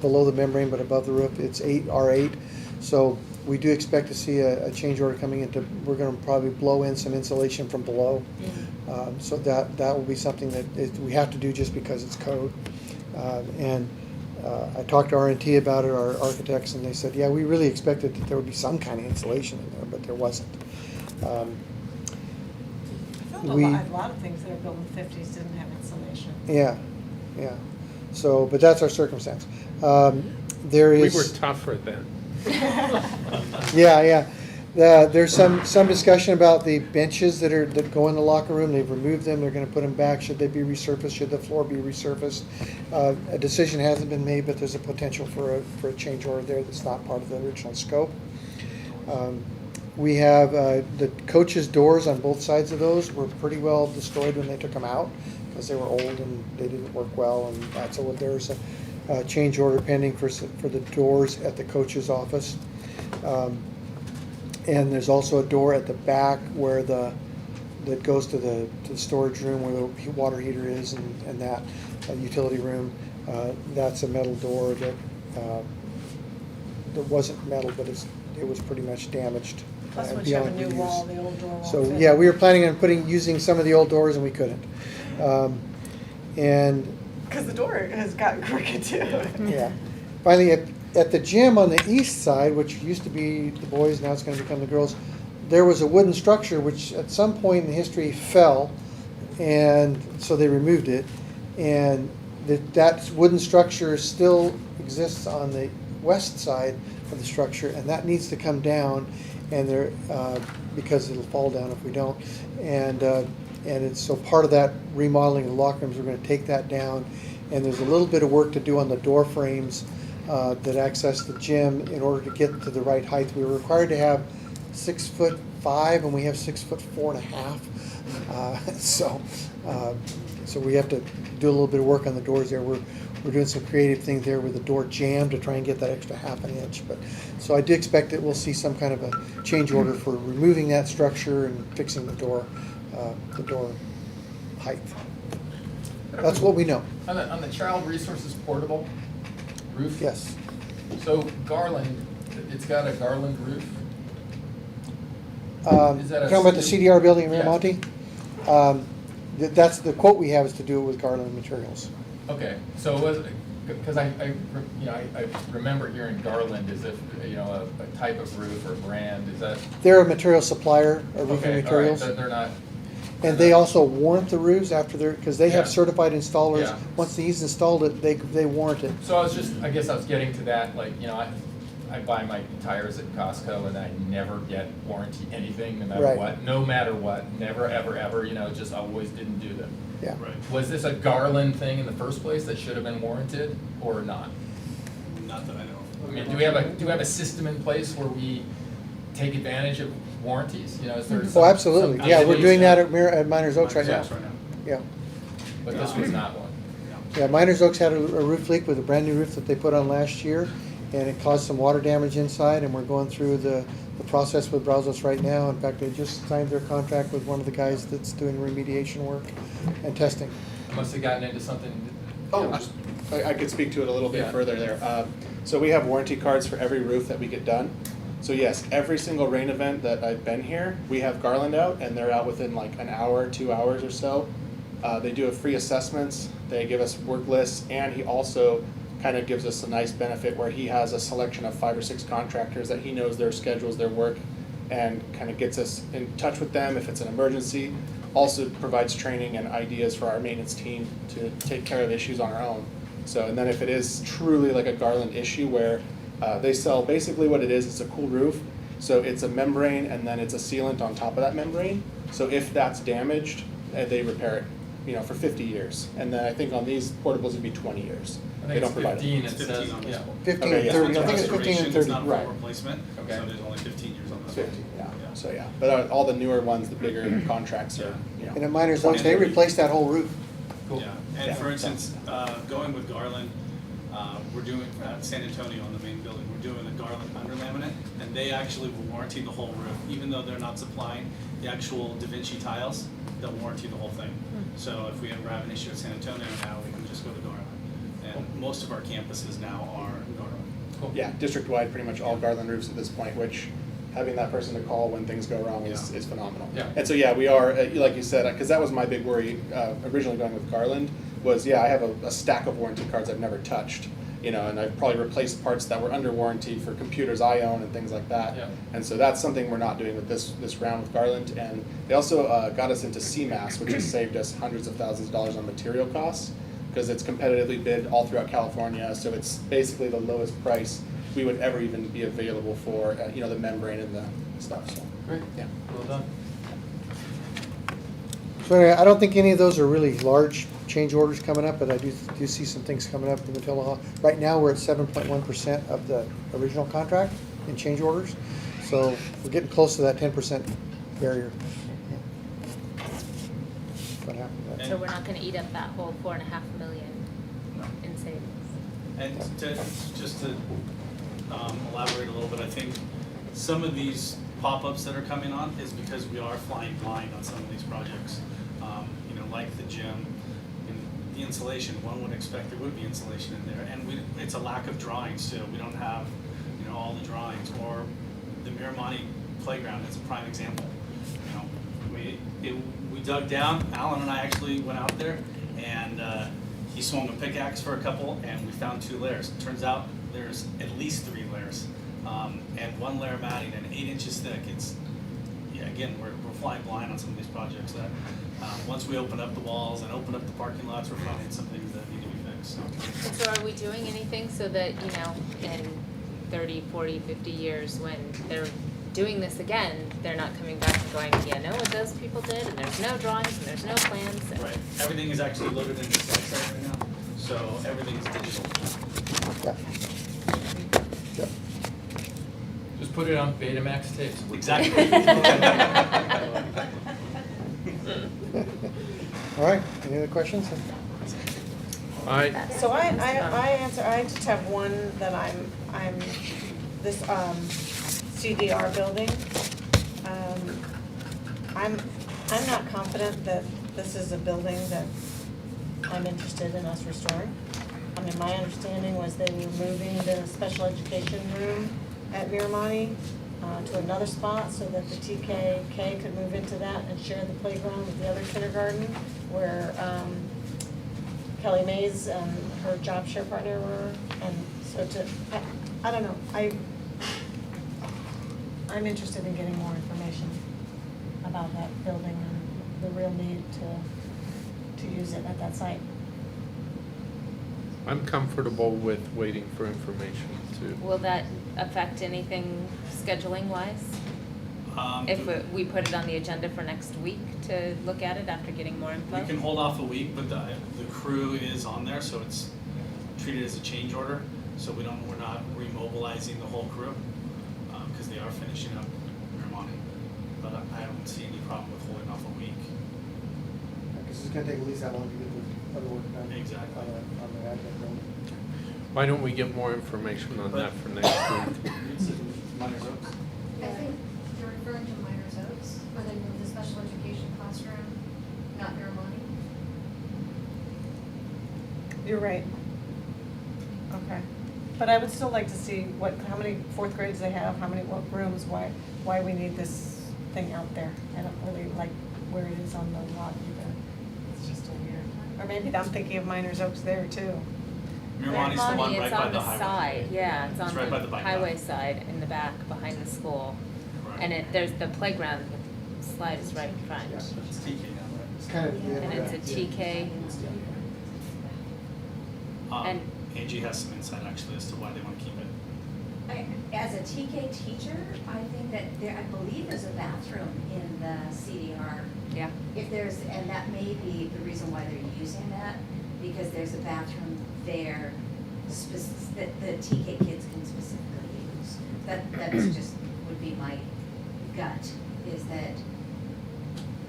below the membrane but above the roof, it's R8. So we do expect to see a change order coming into. We're going to probably blow in some insulation from below. So that will be something that we have to do just because it's code. I talked to R&T about it, our architects, and they said, yeah, we really expected that there would be some kind of insulation in there, but there wasn't. I feel a lot of things that are built in the 50s didn't have insulation. Yeah. So, but that's our circumstance. There We is. were tougher then. Yeah. There's some discussion about the benches that go in the locker room. They've removed them. They're going to put them back. Should they be resurfaced? Should the floor be resurfaced? A decision hasn't been made, but there's a potential for a change order there that's not part of the original scope. We have the coaches' doors on both sides of those were pretty well destroyed when they took them out because they were old and they didn't work well, and that's what there's a change order pending for the doors at the coach's office. And there's also a door at the back where that goes to the storage room where the water heater is, and that utility room. That's a metal door that wasn't metal, but it was pretty much damaged. Plus, once you have a beyond new reuse. wall, the old door won't So fit. yeah, we were planning on using some of the old doors, and we couldn't. And Because the door has gotten crooked too. yeah, finally at the gym on the east side, which used to be the boys, now it's going to become the girls, there was a wooden structure which at some point in history fell, and so they removed it, and that wooden structure still exists on the west side of the structure, and that needs to come down, and because it'll fall down if we don't, and it's so part of that remodeling of the locker rooms, we're going to take that down, and there's a little bit of work to do on the door frames that access the gym in order to get to the right height. We were required to have 6'5", and we have 6'4.5". So we have to do a little bit of work on the doors there. We're doing some creative things there with the door jamb to try and get that extra half an inch. So I do expect that we'll see some kind of a change order for removing that structure and fixing the door height. That's what we know. On the child resources portable roof? Yes. So Garland, it's got a Garland roof? Is that a Talking about the city- CDR building in Yeah. Miramonte? That's the quote we have is to do it with Garland materials. Okay, so it was, because I remember hearing Garland as if, a type of roof or brand, is that? They're a material supplier of roofing Okay, all right, materials. so they're not, And they also warrant the roofs after they're, because they have Yeah. certified installers. Yeah. Once he's installed it, they warrant it. So I guess I was getting to that, like, you know, I buy my tires at Costco and I never get warranty anything, no matter Right. what, never, ever, ever, you know, just always didn't do them. Yeah. Right. Was this a Garland thing in the first place that should have been warranted or not? Not that I know of. I mean, do we have a system in place where we take advantage of warranties? You know, is there some? Oh, absolutely. some Yeah, we're doing that evidence at Miners Oaks right now. Right now. Yeah. But this was not one. Yeah, Miners Oaks had a roof leak with a brand new roof that they put on last year, and it caused some water damage inside, and we're going through the process with Brazos right now. In fact, they just signed their contract with one of the guys that's doing remediation work and testing. Must have gotten into something. Oh, I could speak to it a little bit Yeah. further there. So we have warranty cards for every roof that we get done. So yes, every single rain event that I've been here, we have Garland out, and they're out within like an hour, 2 hours or so. They do a free assessments, they give us work lists, and he also kind of gives us a nice benefit where he has a selection of 5 or 6 contractors that he knows their schedules, their work, and kind of gets us in touch with them if it's an emergency. Also provides training and ideas for our maintenance team to take care of issues on our own. So, and then if it is truly like a Garland issue where they sell basically what it is, it's a cool roof. So it's a membrane and then it's a sealant on top of that membrane. So if that's damaged, they repair it, you know, for 50 years. And then I think on these portables it'd be 20 years. I They think don't it's provide 15, it. it 15 says, on this yeah. one. 15 Okay, and yeah. 30, I think it's 15 and Restoration, 30. It's not Right. full replacement, Okay. so there's only 15 years on this 50, one. yeah. So yeah, but all the newer ones, the bigger contracts are, you And know. at Miners Oaks, they replaced that whole roof. Cool. Yeah, Yeah. and for instance, going with Garland, we're doing, San Antonio on the main building, we're doing a Garland under laminate, and they actually will warranty the whole roof, even though they're not supplying the actual Da Vinci tiles, they'll warranty the whole thing. So if we ever have an issue at San Antonio now, we can just go to Garland. And most of our campuses now are Garland. Cool. Yeah, district-wide, pretty much all Garland roofs at this point, which having that person to call when things go wrong is phenomenal. Yeah. And so, yeah, we are, like you said, because that was my big worry originally going with Garland, was, yeah, I have a stack of warranty cards I've never touched, you know, and I've probably replaced parts that were under warranty for computers I own and things like that. Yeah. And so that's something we're not doing with this round with Garland. And they also got us into CMAS, which has saved us hundreds of thousands of dollars on material costs, because it's competitively bid all throughout California, so it's basically the lowest price we would ever even be available for, you know, the membrane and the stuff, so. Great. Yeah. Well done. So anyway, I don't think any of those are really large change orders coming up, but I do see some things coming up in the Hall. Right now, we're at 7.1% of the original contract in change orders, so we're getting close to that 10% barrier. What happened to that? So we're not gonna eat up that whole 4.5 million in savings. And just to elaborate a little bit, I think some of these pop-ups that are coming on is because we are flying blind on some of these projects. You know, like the gym and the insulation, one would expect there would be insulation in there. And it's a lack of drawings too. We don't have, you know, all the drawings. Or the Miramonte playground is a prime example. You know, we dug down, Alan and I actually went out there, and he swung a pickaxe for a couple, and we found 2 layers. Turns out there's at least 3 layers, and 1 layer matting and 8 inches thick. It's, yeah, again, we're flying blind on some of these projects that once we open up the walls and open up the parking lots, we're finding some things that need to be fixed. So. And so are we doing anything so that, you know, in 30, 40, 50 years, when they're doing this again, they're not coming back and going, yeah, know what those people did, and there's no drawings, and there's no plans, and... Right, everything is actually loaded into Excel right now, so everything is digital. Yeah. Yep. Just put it on Betamax tapes. Exactly. All right, any other questions? So I just have one that I'm, this, CDR building. I'm not confident that this is a building that I'm interested in us restoring. I mean, my understanding was they were moving the special education room at Miramonte to another spot so that the TKK could move into that and share the playground with the other kindergarten, where Kelly Mays and her job share partner were. And so I don't know, I'm interested in getting more information about that building and the real need to use it at that site. I'm comfortable with waiting for information too. Will that affect anything scheduling wise? If we put it on the agenda for next week to look at it after getting more info? We can hold off a week, but the crew is on there, so it's treated as a change order. So we're not remobilizing the whole crew, because they are finishing up Miramani. But I don't see any problem with holding off a week. Because it's gonna take at least that long to get the other work done. Exactly. On the admin building. Why don't we get more information on that for next week? Miners Oaks. I think you're referring to Miners Oaks, where they moved the special education classroom, not Miramani. You're right. Okay. But I would still like to see how many fourth grades they have, what rooms, why we need this thing out there. I don't really like where it is on the lot either. It's just a weird, or maybe I'm thinking of Miners Oaks there too. Miramani's the one right by the highway. It's on the side, yeah, it's on right by the the bike highway path. side in the back, behind the school. Right. And there's the playground with slides right in front. Yeah, but it's TK now, right? It's kind of. And it's a TK. And- Angie has some insight actually as to why they want to keep it. As a TK teacher, I think that I believe there's a bathroom in the CDR. Yeah. If there's, and that may be the reason why they're using that, because there's a bathroom there that the TK kids can specifically use. That's just, would be my gut, is that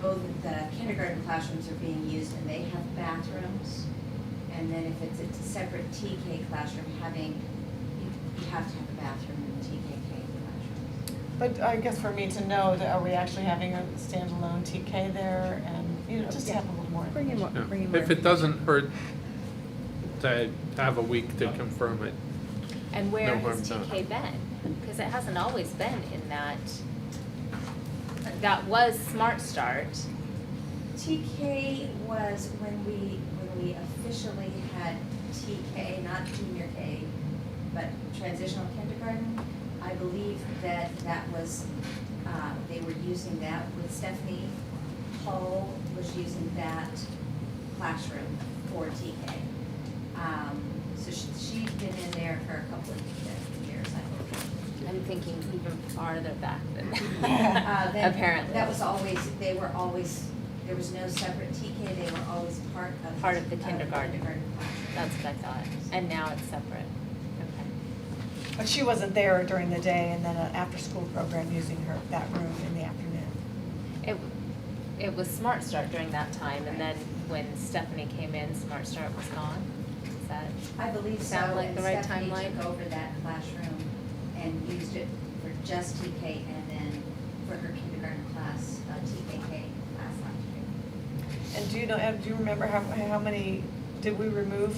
both the kindergarten classrooms are being used and they have bathrooms. And then if it's a separate TK classroom, you have to have a bathroom in the TKK classroom. But I guess for me to know that are we actually having a standalone TK there and, just have a little more. Bring in more, Yeah. bring in more. If it doesn't hurt to have a week to confirm it. And where No has harm done. TK been? Because it hasn't always been in that was Smart Start. TK was when we officially had TK, not junior K, but transitional kindergarten. I believe that was, they were using that with Stephanie Hull was using that classroom for TK. So she's been in there for a couple of years, I believe. I'm thinking even farther back than Then apparently. That was always, there was no separate TK, they were always part of the kindergarten. classroom. That's what I thought. And now it's separate. Okay. But she wasn't there during the day and then an after-school program using that room in the afternoon. It was Smart Start during that time, and then when Stephanie came in, Smart Start was gone. Is that? I believe so, Sound like and the right Stephanie timeline? took over that classroom and used it for just TK and then for her kindergarten class, TKK class last year. And do you know, Ed, do you remember how many, did we remove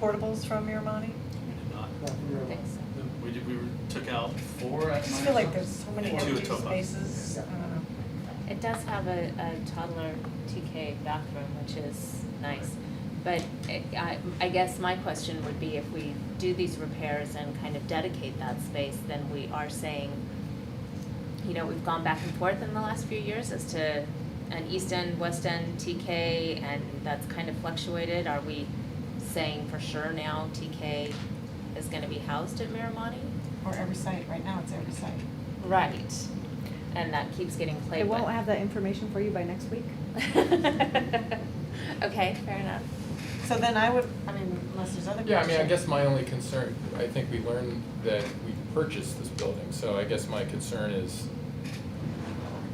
portables from Miramani? We did not. I think so. We took out 4 I at just feel Miners like Oaks. there's so many Two at empty Topa. spaces. I don't know. It does have a toddler TK bathroom, which is nice. But I guess my question would be if we do these repairs and kind of dedicate that space, then we are saying, we've gone back and forth in the last few years as to an East End, West End TK, and that's kind of fluctuated. Are we saying for sure now TK is gonna be housed at Miramani? Or every site, right now it's every site. Right. And that keeps getting played They with. won't have that information for you by next week? Okay, fair enough. So then unless there's other questions. Yeah, I mean, I guess my only concern, I think we learned that we purchased this building, so I guess my concern is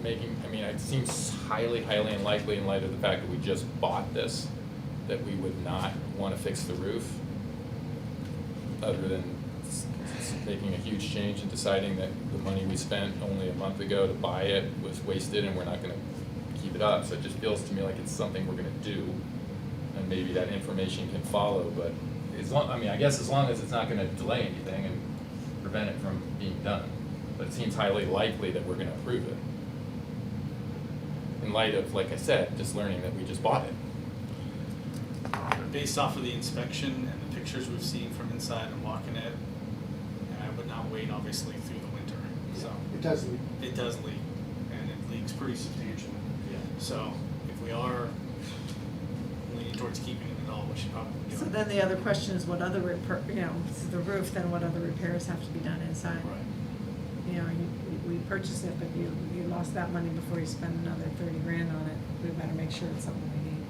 it seems highly, highly unlikely in light of the fact that we just bought this, that we would not want to fix the roof, other than making a huge change and deciding that the money we spent only a month ago to buy it was wasted and we're not going to keep it up. So it just feels to me like it's something we're going to do, and maybe that information can follow. But I guess as long as it's not going to delay anything and prevent it from being done. But it seems highly likely that we're going to approve it, in light of, like I said, just learning that we just bought it. Based off of the inspection and the pictures we've seen from inside and walking it, and I would not wait obviously through the winter, so. It does leak. It does leak, and it leaks pretty substantially. Yeah. So if we are leaning towards keeping it all, we should probably do it. So then the other question is what other it's the roof, then what other repairs have to be done inside? Right. You know, we purchased it, but you lost that money before you spend another 30 grand on it. We better make sure it's something we need.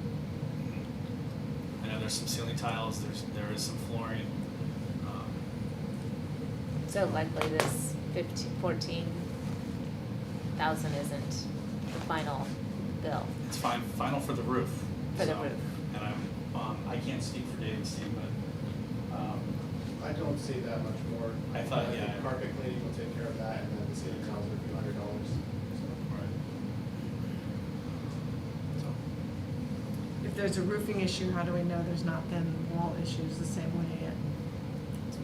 I know there's some ceiling tiles, there is some flooring. So likely this 14,000 isn't the final bill. It's final for the roof. For the so, roof. And I can't speak for David's team, but, I don't see that much more. I thought, yeah. Carpet cleaning will take care of that, and then the ceiling tiles are a few $100s. right. So, If there's a roofing issue, how do we know there's not then wall issues the same way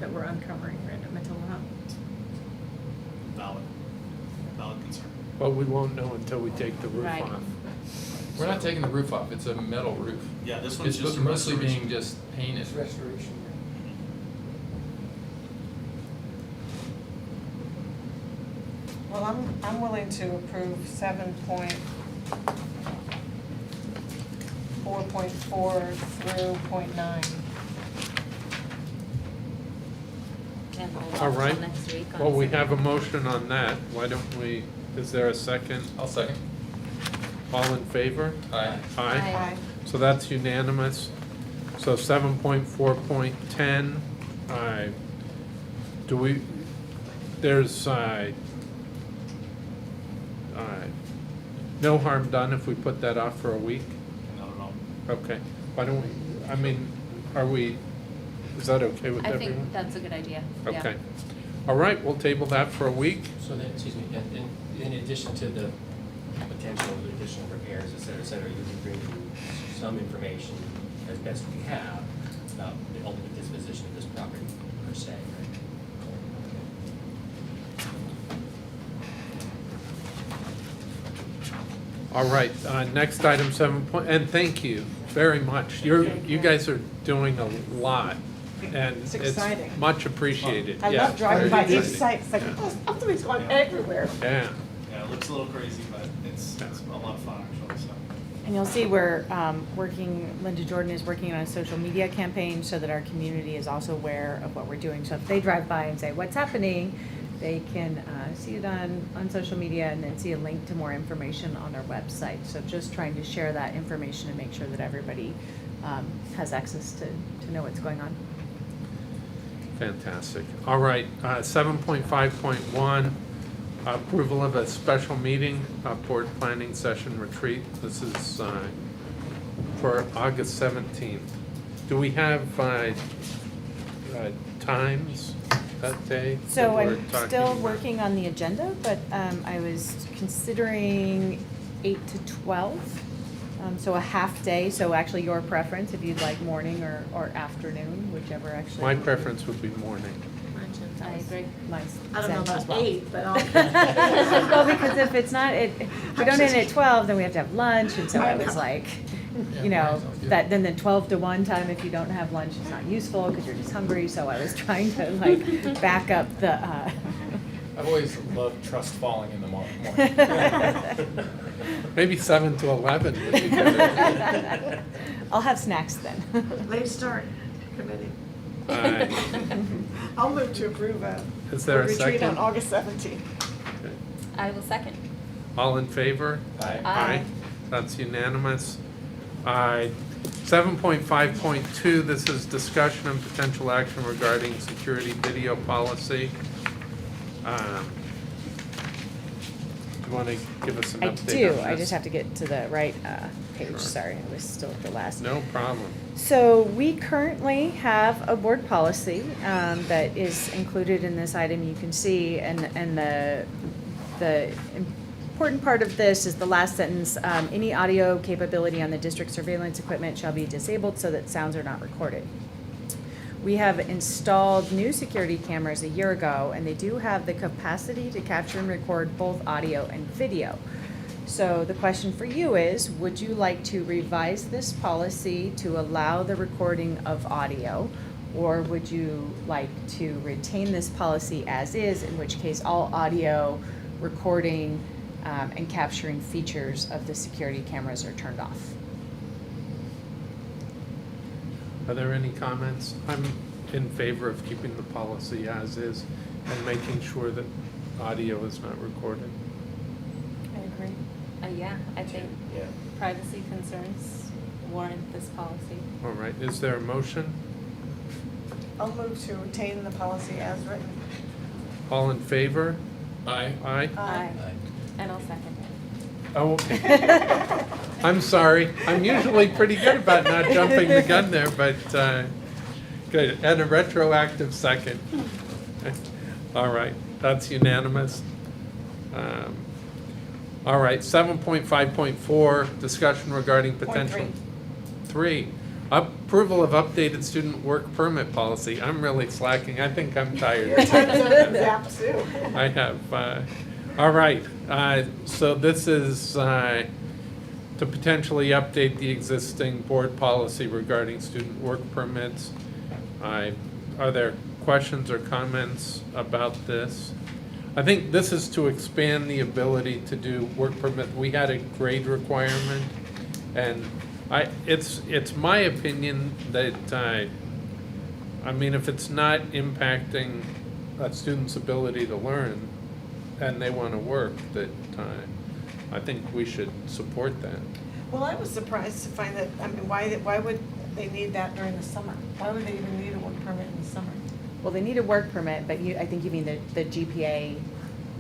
that we're uncovering right at Matilla? valid concern. But we won't know until we take the roof Right. off. We're not taking the roof off, it's a metal roof. Yeah, this one's It's just a mostly restoration. being just painted. restoration. Well, I'm willing to approve 7.4.4 through .9. And hold All off right. till next week on Well, we some- have a motion on that. Why don't we, is there a second? I'll second. All in favor? Aye. Aye. So that's unanimous. So 7.4.10, do we, there's, no harm done if we put that off for a week? Not at all. Okay. Why don't we, I mean, are we, is that okay with I everyone? think that's a good idea, yeah. Okay. All right, we'll table that for a week. So then, excuse me, in addition to the potential additional repairs, et cetera, you can bring you some information as best we have about the ultimate disposition of this property per se, right? All right, next item, 7 point, and thank you very much. You guys are doing a lot, and It's it's exciting. much appreciated. I Yeah, love driving very by each exciting. site, it's like, Yeah. oh, something's going everywhere. Yeah, Yeah, it looks a little crazy, but it's a lot of fun actually, so. And you'll see we're Linda Jordan is working on a social media campaign so that our community is also aware of what we're doing. So if they drive by and say, what's happening, they can see it on social media and then see a link to more information on our website. So just trying to share that information and make sure that everybody has access to know what's going on. fantastic. All right, 7.5.1, approval of a special meeting, board planning session retreat. This is for August 17th. Do we have times that day? So that we're I'm talking still about? working on the agenda, but I was considering 8 to 12. So a half day, so actually your preference, if you'd like morning or afternoon, whichever actually. My preference would be morning. I agree. Mine's I don't know same as about well. 8, but I'll. Well, because if it's not, if we don't end at 12, then we have to have lunch, and so I was like, you know, that, then the 12 to 1 time, if you don't have lunch, is not useful, because you're just hungry, so I was trying to like back up the, I've always loved trust falling in the morning. Maybe 7 to 11 would be good. I'll have snacks then. Late start committee. Aye. I'll move to approve a Is there a retreat on second? August 17th. Okay. I will second. All in favor? Aye. That's unanimous. 7.5.2, this is discussion and potential action regarding security video policy. Do you want to give us an I update do, on I this? just have to get to the right page, Sure. sorry, I was still at the last. No problem. So we currently have a board policy that is included in this item, you can see, and the important part of this is the last sentence, any audio capability on the district surveillance equipment shall be disabled so that sounds are not recorded. We have installed new security cameras a year ago, and they do have the capacity to capture and record both audio and video. So the question for you is, would you like to revise this policy to allow the recording of audio? Or would you like to retain this policy as is, in which case all audio recording and capturing features of the security cameras are turned off. Are there any comments? I'm in favor of keeping the policy as is and making sure that audio is not recorded. I agree. Yeah, I think Yeah. privacy concerns warrant this policy. All right, is there a motion? I'll move to retain the policy as written. All in favor? Aye. Aye? Aye. And I'll second it. Oh, okay. I'm sorry. I'm usually pretty good about not jumping the gun there, but, good. And a retroactive second. All right, that's unanimous. All right, 7.5.4, discussion regarding potential. Three, approval of updated student work permit policy. I'm really slacking. I think I'm tired. Zap Sue. I have, all right, so this is to potentially update the existing board policy regarding student work permits. Are there questions or comments about this? I think this is to expand the ability to do work permit. We had a grade requirement, and it's my opinion that, I mean, if it's not impacting a student's ability to learn and they want to work, that I think we should support that. Well, I was surprised to find that, I mean, why would they need that during the summer? Why would they even need a work permit in the summer? Well, they need a work permit, but I think you mean the GPA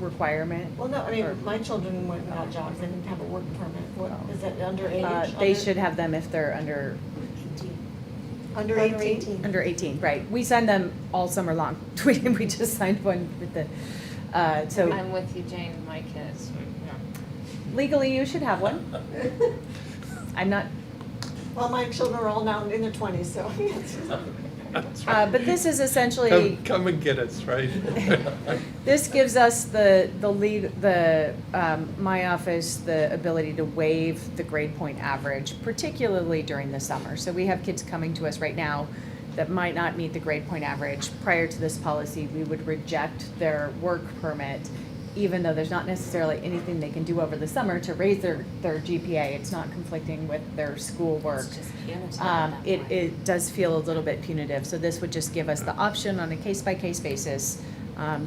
requirement? Well, no, I mean, Or- my children went on jobs, they didn't have a work permit. What, is that under age? They Under- should have them if they're under Under 18? Under 18, right. We send them all summer long. We just signed one with the, so I'm with you, Jane, my kids. legally you should have one. I'm not, Well, my children are all now in their 20s, so. That's right. but this is essentially, Come and get us, right? this gives us the lead, my office, the ability to waive the grade point average, particularly during the summer. So we have kids coming to us right now that might not meet the grade point average. Prior to this policy, we would reject their work permit, even though there's not necessarily anything they can do over the summer to raise their GPA. It's not conflicting with their schoolwork. It's just punitive at that point. It does feel a little bit punitive, so this would just give us the option on a case-by-case basis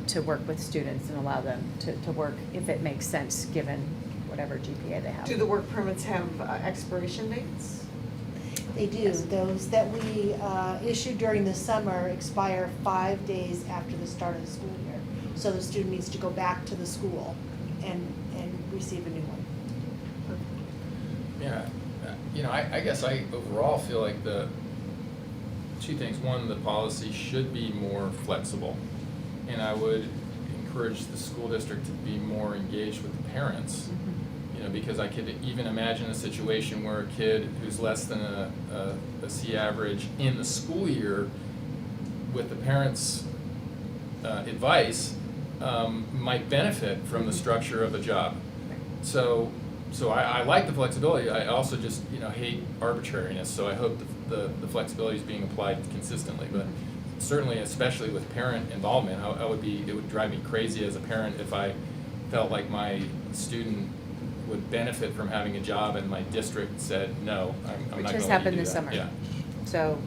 to work with students and allow them to work if it makes sense, given whatever GPA they have. Do the work permits have expiration dates? They do. Those that we issue during the summer expire 5 days after the start of the school year. So the student needs to go back to the school and receive a new one. Yeah, you know, I guess I overall feel like the two things. One, the policy should be more flexible. And I would encourage the school district to be more engaged with the parents. You know, because I could even imagine a situation where a kid who's less than a C average in the school year, with the parents' advice, might benefit from the structure of a job. So I like the flexibility. I also just, you know, hate arbitrariness. So I hope the flexibility is being applied consistently. But certainly, especially with parent involvement, it would drive me crazy as a parent if I felt like my student would benefit from having a job and my district said, no, I'm not going to let you do that. Which has happened this summer. Yeah. So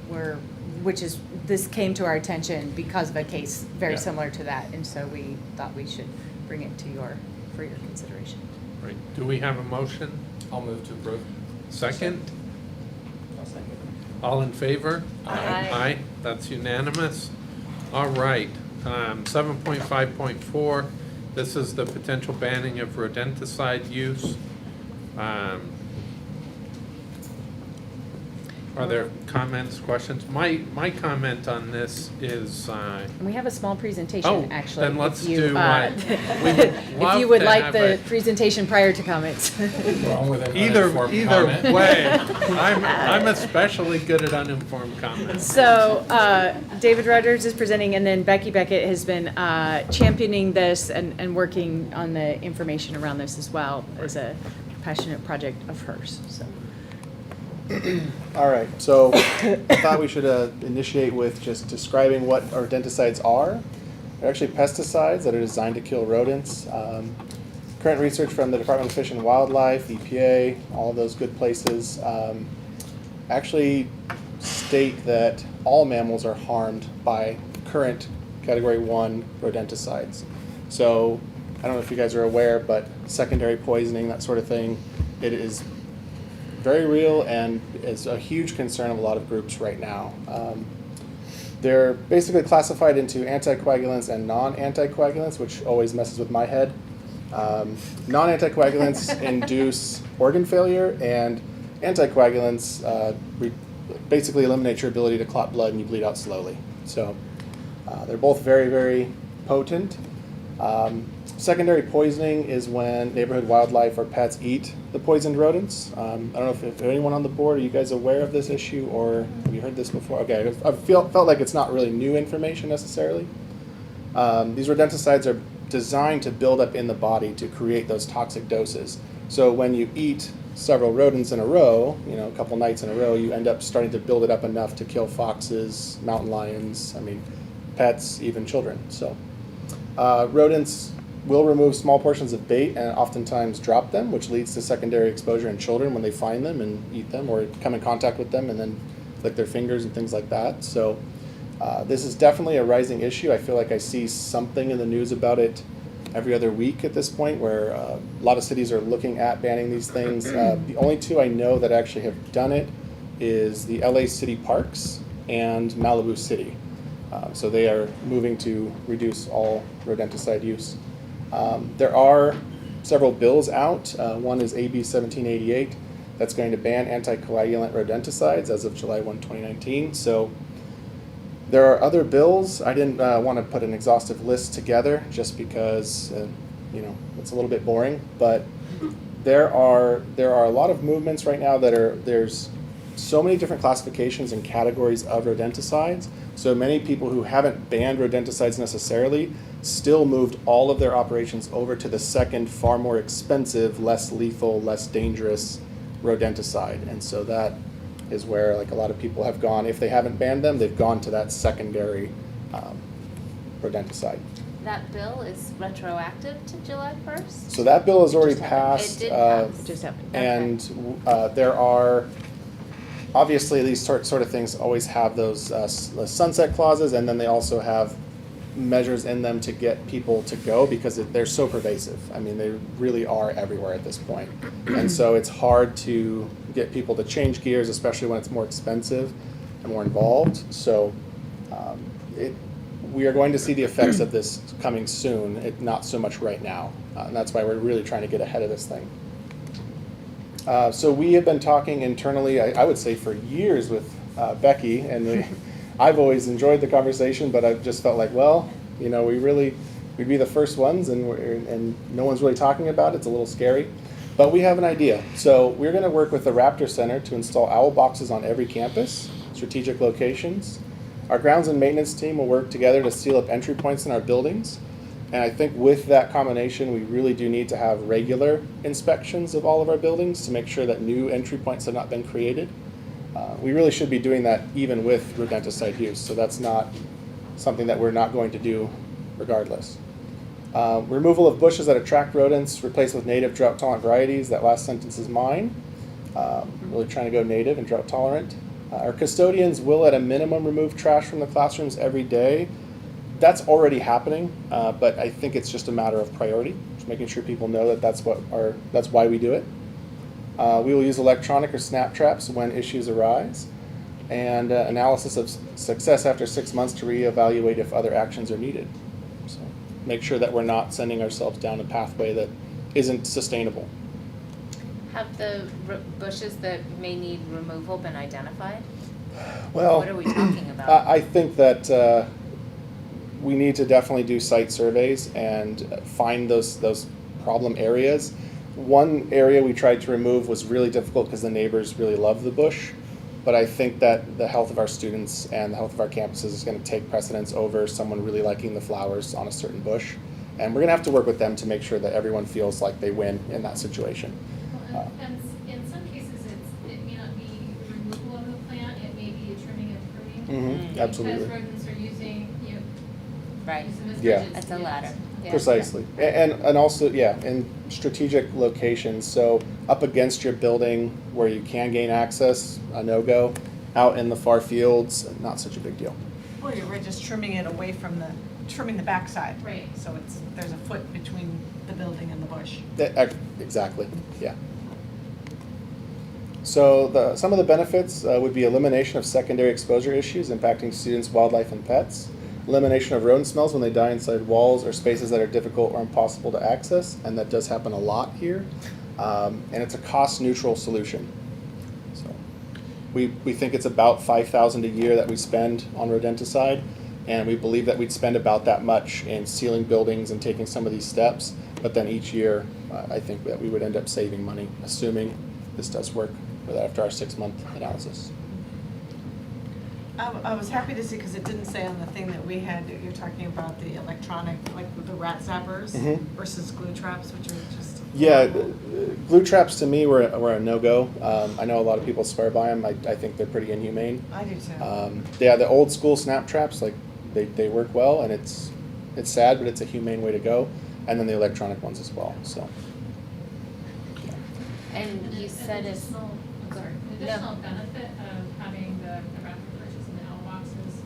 this came to our attention because of a case very Yeah. similar to that, and so we thought we should bring it for your consideration. Right. Do we have a motion? I'll move to approve. Second? I'll second. All in favor? Aye. Aye, that's unanimous. All right, 7.5.4, this is the potential banning of rodenticide use. Are there comments, questions? My comment on this is, And we have a small Oh, presentation, actually. then let's if you, do what? We would If love you would to like have the a- presentation prior to comments. Wrong with an either uninformed comment. way, I'm especially good at uninformed comments. So, David Rogers is presenting, and then Becky Beckett has been championing this and working on the information around this as well as a passionate project of hers, so. All right, so I thought we should initiate with just describing what rodenticides are. They're actually pesticides that are designed to kill rodents. current research from the Department of Fish and Wildlife, EPA, all of those good places, actually state that all mammals are harmed by current Category 1 rodenticides. So I don't know if you guys are aware, but secondary poisoning, that sort of thing, it is very real and is a huge concern of a lot of groups right now. They're basically classified into anticoagulants and non-anticoagulants, which always messes with my head. Non-anticoagulants induce organ failure, and anticoagulants basically eliminate your ability to clot blood and you bleed out slowly. So they're both very, very potent. Secondary poisoning is when neighborhood wildlife or pets eat the poisoned rodents. I don't know if anyone on the board, are you guys aware of this issue, or have you heard this before? Okay, I felt like it's not really new information necessarily. These rodenticides are designed to build up in the body to create those toxic doses. So when you eat several rodents in a row, a couple nights in a row, you end up starting to build it up enough to kill foxes, mountain lions, pets, even children. So rodents will remove small portions of bait and oftentimes drop them, which leads to secondary exposure in children when they find them and eat them or come in contact with them and then lick their fingers and things like that. So this is definitely a rising issue. I feel like I see something in the news about it every other week at this point, where a lot of cities are looking at banning these things. The only two I know that actually have done it is the LA City Parks and Malibu City. So they are moving to reduce all rodenticide use. There are several bills out. One is AB 1788 that's going to ban anticoagulant rodenticides as of July 1, 2019. So there are other bills. I didn't want to put an exhaustive list together just because it's a little bit boring, but there are a lot of movements right now there's so many different classifications and categories of rodenticides. So many people who haven't banned rodenticides necessarily still moved all of their operations over to the second, far more expensive, less lethal, less dangerous rodenticide. And so that is where a lot of people have gone. If they haven't banned them, they've gone to that secondary rodenticide. That bill is retroactive to July 1st? So that bill has already just happened. passed. It did pass. It just happened. And there are, obviously these sort of things always have those sunset clauses, and then they also have measures in them to get people to go because they're so pervasive. They really are everywhere at this point. And so it's hard to get people to change gears, especially when it's more expensive and more involved. So we are going to see the effects of this coming soon, not so much right now. And that's why we're really trying to get ahead of this thing. So we have been talking internally, I would say for years with Becky, and I've always enjoyed the conversation, but I've just felt like, we'd be the first ones, and no one's really talking about it. It's a little scary. But we have an idea. So we're going to work with the Raptor Center to install owl boxes on every campus, strategic locations. Our grounds and maintenance team will work together to seal up entry points in our buildings. And I think with that combination, we really do need to have regular inspections of all of our buildings to make sure that new entry points have not been created. We really should be doing that even with rodenticide use, so that's not something that we're not going to do regardless. Removal of bushes that attract rodents, replaced with native drought-tolerant varieties. That last sentence is mine. Really trying to go native and drought-tolerant. Our custodians will, at a minimum, remove trash from the classrooms every day. That's already happening, but I think it's just a matter of priority, just making sure people know that that's why we do it. We will use electronic or snap traps when issues arise, and analysis of success after 6 months to reevaluate if other actions are needed. So make sure that we're not sending ourselves down a pathway that isn't sustainable. Have the bushes that may need removal been identified? Well, What are we talking about? I think that we need to definitely do site surveys and find those problem areas. One area we tried to remove was really difficult because the neighbors really love the bush, but I think that the health of our students and the health of our campuses is going to take precedence over someone really liking the flowers on a certain bush. And we're going to have to work with them to make sure that everyone feels like they win in that situation. Well, and in some cases, it may not be removal of the plant, it may be a trimming and pruning. Absolutely. Because rodents are using, Right. use them as Yeah. bridges. That's a ladder. Yeah. Precisely. And also, yeah, in strategic locations, so up against your building where you can gain access, a no-go. Out in the far fields, not such a big deal. Well, you're just trimming it away from trimming the backside. Right. So there's a foot between the building and the bush. Exactly, yeah. So some of the benefits would be elimination of secondary exposure issues impacting students, wildlife, and pets. Elimination of rodent smells when they die inside walls or spaces that are difficult or impossible to access, and that does happen a lot here. And it's a cost-neutral solution. So we think it's about $5,000 a year that we spend on rodenticide, and we believe that we'd spend about that much in sealing buildings and taking some of these steps. But then each year, I think that we would end up saving money, assuming this does work after our 6-month analysis. I was happy to see, because it didn't say on the thing that we had, you're talking about the electronic, like with the rat zappers Mhm. versus glue traps, which are just. Yeah, glue traps to me were a no-go. I know a lot of people swear by them. I think they're pretty inhumane. I do too. Yeah, the old school snap traps, like they work well, and it's sad, but it's a humane way to go. And then the electronic ones as well. So. And you said it's, Additional, I'm sorry, an additional benefit of having the rapid purchase and the L boxes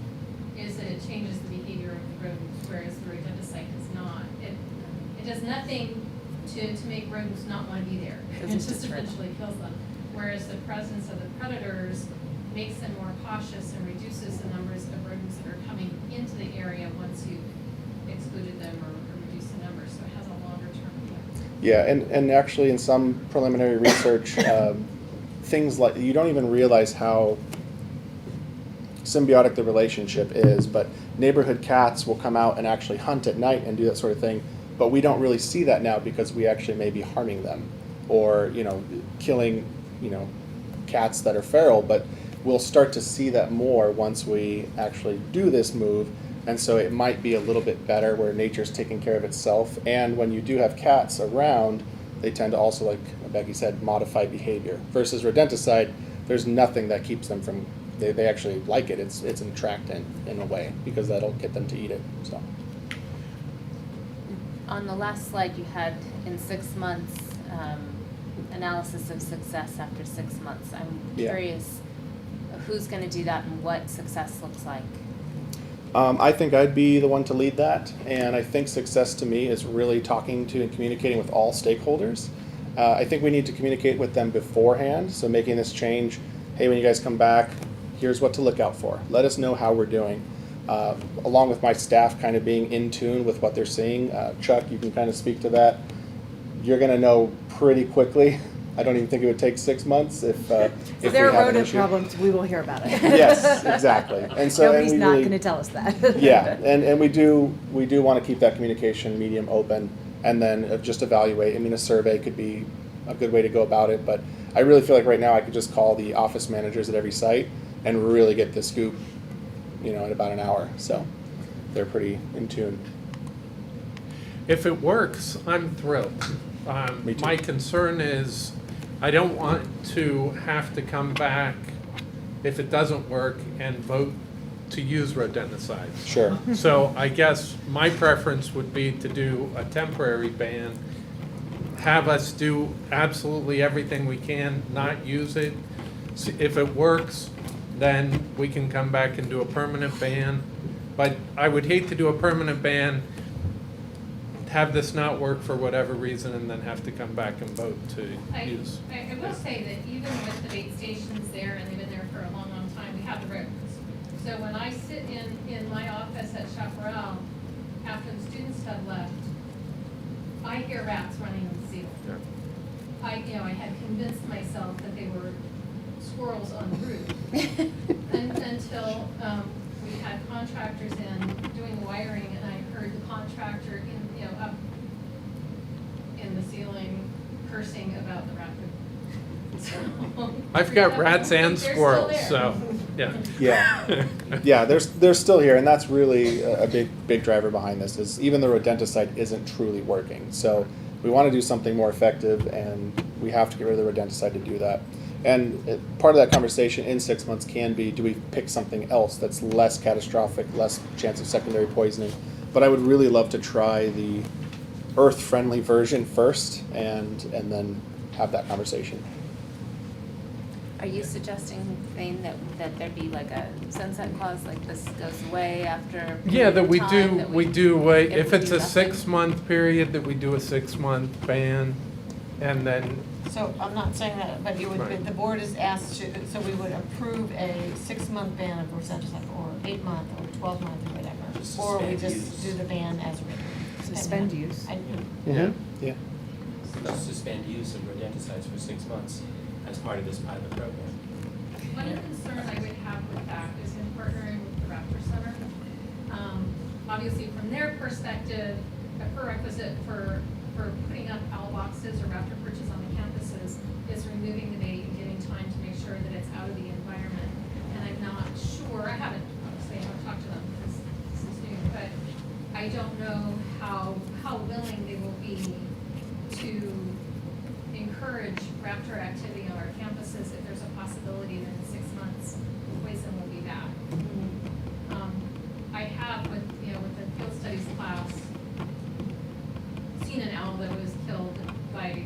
is that it changes the behavior of the rodents, whereas the rodenticide does not. It does nothing to make rodents not want to be there. It just eventually kills them. Whereas the presence of the predators makes them more cautious and reduces the numbers of rodents that are coming into the area once you've excluded them or reduced the numbers. So it has a longer term effect. Yeah, and actually in some preliminary research, things like, you don't even realize how symbiotic the relationship is, but neighborhood cats will come out and actually hunt at night and do that sort of thing, but we don't really see that now because we actually may be harming them or, killing, cats that are feral, but we'll start to see that more once we actually do this move. And so it might be a little bit better where nature's taking care of itself. And when you do have cats around, they tend to also, like Becky said, modify behavior. Versus rodenticide, there's nothing that keeps them from, they actually like it. It's an attractant in a way because that'll get them to eat it. So. on the last slide you had in 6 months, analysis of success after 6 months. I'm Yeah. curious who's gonna do that and what success looks like. I think I'd be the one to lead that, and I think success to me is really talking to and communicating with all stakeholders. I think we need to communicate with them beforehand, so making this change, hey, when you guys come back, here's what to look out for. Let us know how we're doing. Along with my staff kind of being in tune with what they're seeing. Chuck, you can kind of speak to that. You're going to know pretty quickly. I don't even think it would take 6 months if we there are have an rodent issue. problems, we will hear about it. Yes, exactly. And so Nobody's and we not really, gonna tell us that. Yeah, and we do want to keep that communication medium open, and then just evaluate. I mean, a survey could be a good way to go about it, but I really feel like right now I could just call the office managers at every site and really get the scoop, in about an hour. So they're pretty in tune. If it works, I'm thrilled. Me too. My concern is I don't want to have to come back if it doesn't work and vote to use rodenticide. Sure. So I guess my preference would be to do a temporary ban, have us do absolutely everything we can, not use it. If it works, then we can come back and do a permanent ban. But I would hate to do a permanent ban, have this not work for whatever reason, and then have to come back and vote to use. I will say that even with the bait stations there, and they've been there for a long, long time, we have the rodents. So when I sit in my office at Chaparral, after the students have left, I hear rats running on the ceiling. Yeah. I had convinced myself that they were squirrels on the roof. Until we had contractors in doing wiring, and I heard the contractor up in the ceiling cursing about the rapid. So, I've got rats and they're still squirrels, there. so, yeah. Yeah, yeah. They're still here, and that's really a big driver behind this. Is even the rodenticide isn't truly working. So we want to do something more effective, and we have to get rid of the rodenticide to do that. And part of that conversation in 6 months can be: do we pick something else that's less catastrophic, less chance of secondary poisoning? But I would really love to try the earth-friendly version first, and then have that conversation. Are you suggesting, Thane, that there'd be like a sunset clause, like this goes away after a Yeah, period that of we time, do, we do, if we it's do a nothing? 6-month period, that we do a 6-month ban, and then, So I'm not saying that, but you would, Right. the board is asked to, so we would approve a 6-month ban of rodenticide, or 8-month, or 12-month, or whatever. Just Or we suspend just use. do the ban as written. Suspend use. yeah. Yeah. Just suspend use of rodenticides for 6 months as part of this pilot program. One concern I would have with that is in partnering with the Raptor Center. Obviously, from their perspective, a prerequisite for putting up owl boxes or raptor perches on the campuses is removing the bait and getting time to make sure that it's out of the environment. And I'm not sure, I haven't talked to them because this is new, but I don't know how willing they will be to encourage raptor activity on our campuses if there's a possibility that in 6 months, poison will be back. I have with the field studies class, seen an owl that was killed by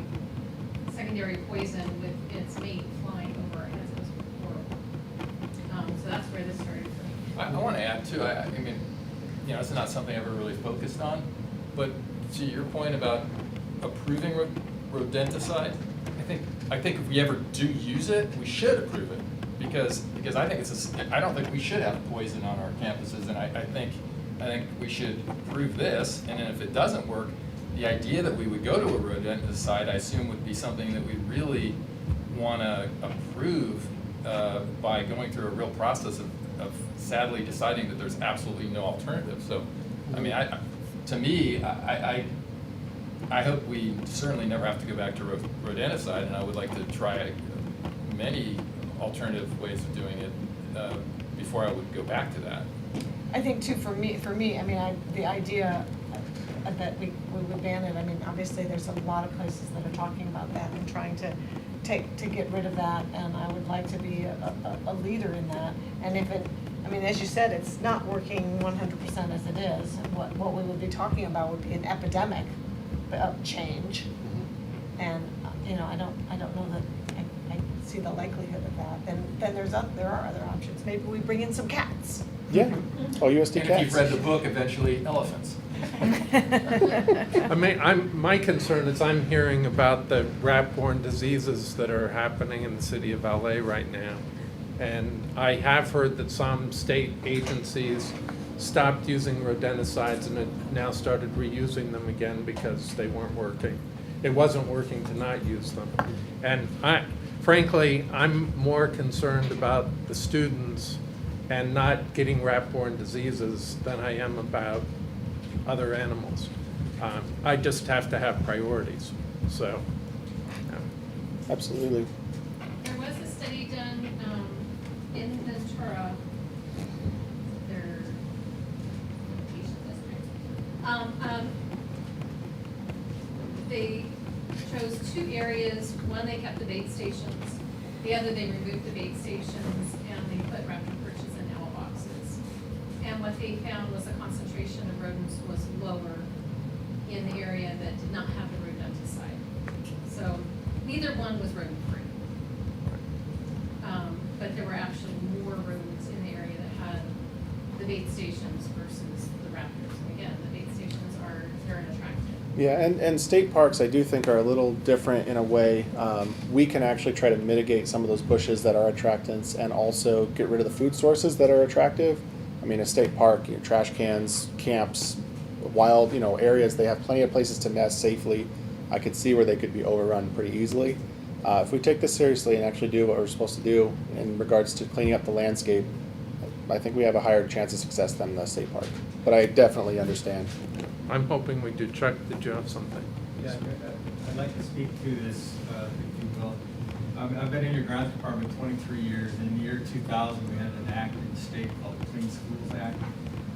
secondary poison with its mate flying over it. It was horrible. So that's where this started for me. I want to add too, I mean, it's not something I ever really focused on, but to your point about approving rodenticide, I think if we ever do use it, we should approve it, because I think I don't think we should have poison on our campuses, and I think we should approve this, and then if it doesn't work, the idea that we would go to a rodenticide, I assume, would be something that we really want to approve by going through a real process of sadly deciding that there's absolutely no alternative. So, I mean, to me, I hope we certainly never have to go back to rodenticide, and I would like to try many alternative ways of doing it before I would go back to that. I think too, for me, I mean, the idea that we would ban it, I mean, obviously, there's a lot of places that are talking about that and trying to get rid of that, and I would like to be a leader in that. And if it, I mean, as you said, it's not working 100% as it is, what we would be talking about would be an epidemic change. And, I don't know that I see the likelihood of that. Then there are other options. Maybe we bring in some cats. Yeah. OUSD And cats. if you've read the book, eventually elephants. I mean, my concern is I'm hearing about the rat-borne diseases that are happening in the city of LA right now. And I have heard that some state agencies stopped using rodenticides and have now started reusing them again because they weren't working. It wasn't working to not use them. And frankly, I'm more concerned about the students and not getting rat-borne diseases than I am about other animals. I just have to have priorities, so. Yeah. Absolutely. There was a study done in Ventura, their location district. They chose 2 areas. One, they kept the bait stations. The other, they removed the bait stations and they put raptor perches in owl boxes. And what they found was the concentration of rodents was lower in the area that did not have the rodenticide. So neither one was rodent-free. But there were actually more rodents in the area that had the bait stations versus the raptors. And again, the bait stations are very attractive. Yeah, and state parks I do think are a little different in a way. We can actually try to mitigate some of those bushes that are attractants and also get rid of the food sources that are attractive. I mean, a state park, trash cans, camps, wild, areas, they have plenty of places to nest safely. I could see where they could be overrun pretty easily. If we take this seriously and actually do what we're supposed to do in regards to cleaning up the landscape, I think we have a higher chance of success than the state park. But I definitely understand. I'm hoping we do. Chuck, did you have something? Yeah, I'd like to speak to this, if you will. I've been in your grounds department 23 years. In the year 2000, we had an act in the state called the Clean Schools Act.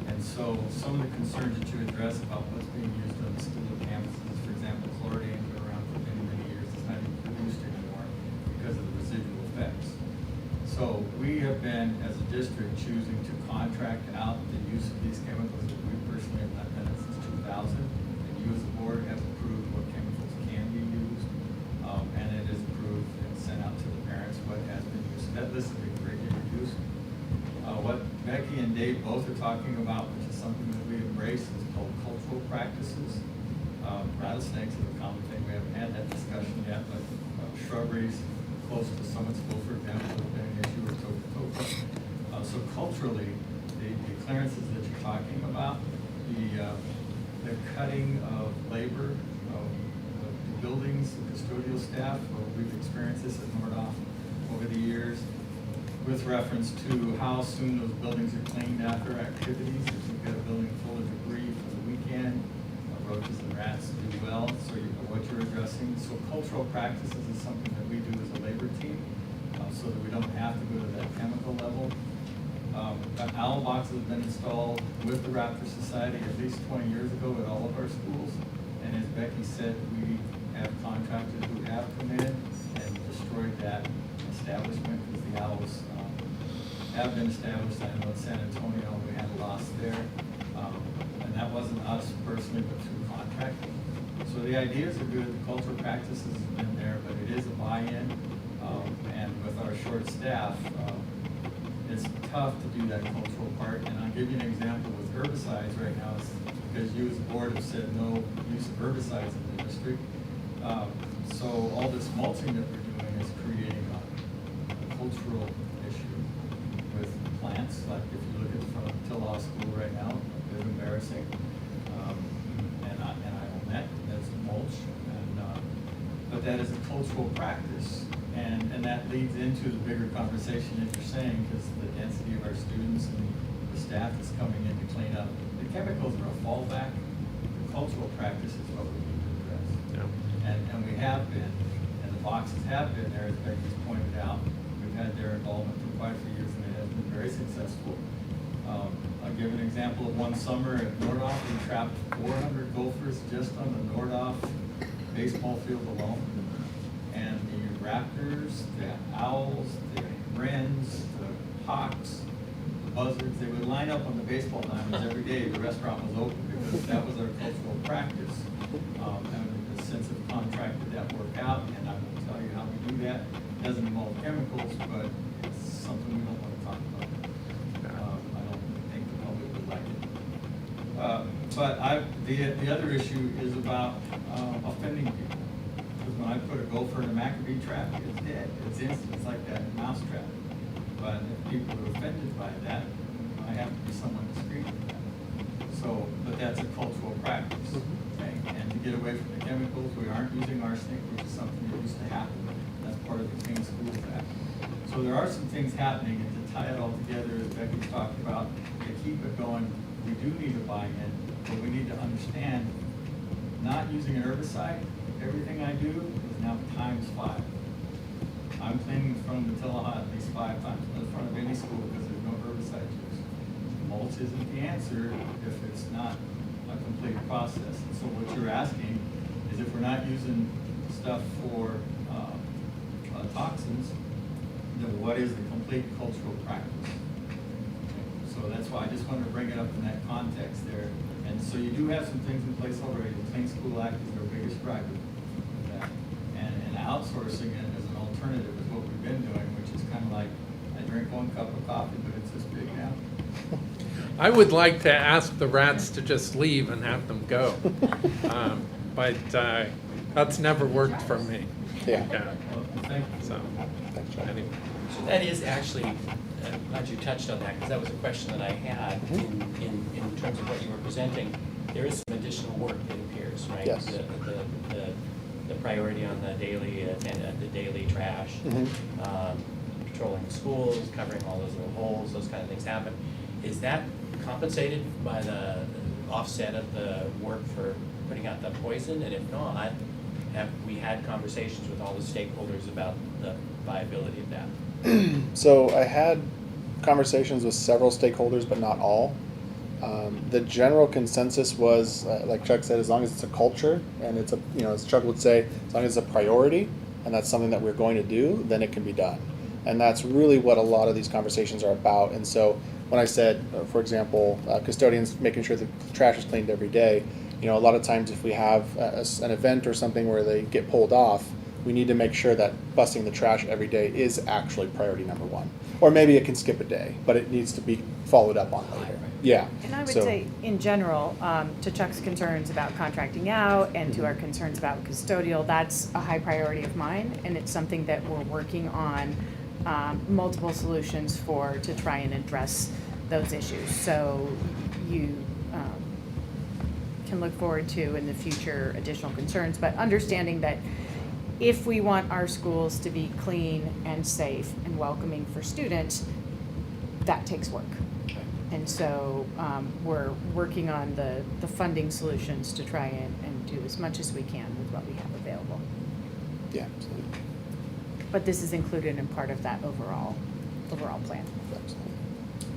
And so some of the concerns that you address about what's being used on the school campuses, for example, chlorine has been around for many, many years. It's not even produced anymore because of the residual effects. So we we have been, as a district, choosing to contract out the use of these chemicals that we personally have not done it since 2000. And you as a board have approved what chemicals can be used, and it is approved and sent out to the parents what has been used. So that list has been greatly reduced. What Becky and Dave both are talking about, which is something that we embrace, is called cultural practices. Rattlesnakes are a common thing. We haven't had that discussion yet, but shrubberies close to Summit School, for example, has been an issue with toka. So culturally, the clearances that you're talking about, the cutting of labor, the buildings, the custodial staff, we've experienced this at Nordoff over the years, with reference to how soon those buildings are cleaned after activities. If you've got a building full of debris for the weekend, roaches and rats do well, so you know what you're addressing. So cultural practices is something that we do as a labor team, so that we don't have to go to that chemical level. Owl boxes have been installed with the Raptor Society at least 20 years ago at all of our schools. And as Becky said, we have contractors who have come in and destroyed that establishment because the owls have been established. I know in San Antonio we had a loss there. And that wasn't us personally, but through contracting. So the ideas are good, the cultural practices have been there, but it is a buy-in. And with our short staff, it's tough to do that cultural part. And I'll give you an example with herbicides right now, because you as a board have said no use of herbicides in the district. So all this mulching that we're doing is creating a cultural issue with plants. Like if you look at from Tillaw School right now, a bit embarrassing. And I own that, that's mulch. But that is a cultural practice. And that leads into the bigger conversation that you're saying, because the density of our students and the staff that's coming in to clean up. The chemicals are a fallback. The cultural practice is what we need to address. Yeah. And we have been, and the boxes have been there, as Becky's pointed out. We've had their involvement for quite a few years, and it has been very successful. I'll give an example of one summer at Nordoff. We trapped 400 gophers just on the Nordoff baseball field alone. And the raptors, the owls, the wrens, the hawks, the buzzards, they would line up on the baseball diamonds every day. The restaurant was open because that was our cultural practice. And the sense of contracted that work out, and I will tell you how we do that. It doesn't involve chemicals, but it's something we don't want to talk about. I don't think the public would like it. But the other issue is about offending people. Because when I put a gopher in a Maccabee trap, it's dead. It's instant. It's like that mouse trap. But if people are offended by that, I have to be somewhat discreet with that. So, but that's a cultural practice. Okay? And to get away from the chemicals, we aren't using arsenic, which is something that used to happen. That's part of the Clean Schools Act. So there are some things happening, and to tie it all together, as Becky's talked about, to keep it going, we do need a buy-in, but we need to understand not using an herbicide. Everything I do is now times 5. I'm cleaning in front of the Tillaw at least 5 times in front of any school because there's no herbicide use. Mulch isn't the answer if it's not a complete process. And so what you're asking is if we're not using stuff for toxins, then what is the complete cultural practice? So that's why I just wanted to bring it up in that context there. And so you do have some things in place already. The Clean School Act is our biggest driver for that. And outsourcing it as an alternative is what we've been doing, which is kind of like, I drink 1 cup of coffee, but it's this big now. I would like to ask the rats to just leave and have them go. But that's never worked for me. Yeah. Well, thank you. So, anyway. So that is actually, I'm glad you touched on that, because that was a question that I had in terms of what you were presenting. There is some additional work, it appears, right? Yes. The priority on the daily and the daily trash, patrolling the schools, covering all those little holes, those kind of things happen. Is that compensated by the offset of the work for putting out the poison? And if not, have we had conversations with all the stakeholders about the viability of that? So I had conversations with several stakeholders, but not all. The general consensus was, like Chuck said, as long as it's a culture and it's as Chuck would say, as long as it's a priority and that's something that we're going to do, then it can be done. And that's really what a lot of these conversations are about. And so when I said, for example, custodians making sure the trash is cleaned every day, you know, a lot of times if we have an event or something where they get pulled off, we need to make sure that busting the trash every day is actually priority number one. Or maybe it can skip a day, but it needs to be followed up on later. Yeah. And I would So- say, in general, to Chuck's concerns about contracting out and to our concerns about custodial, that's a high priority of mine, and it's something that we're working on multiple solutions for to try and address those issues. So you can look forward to in the future additional concerns, but understanding that if we want our schools to be clean and safe and welcoming for students, that takes work. And so we're working on the funding solutions to try and do as much as we can with what we have available. Yeah, absolutely. But this is included in part of that overall plan. Absolutely.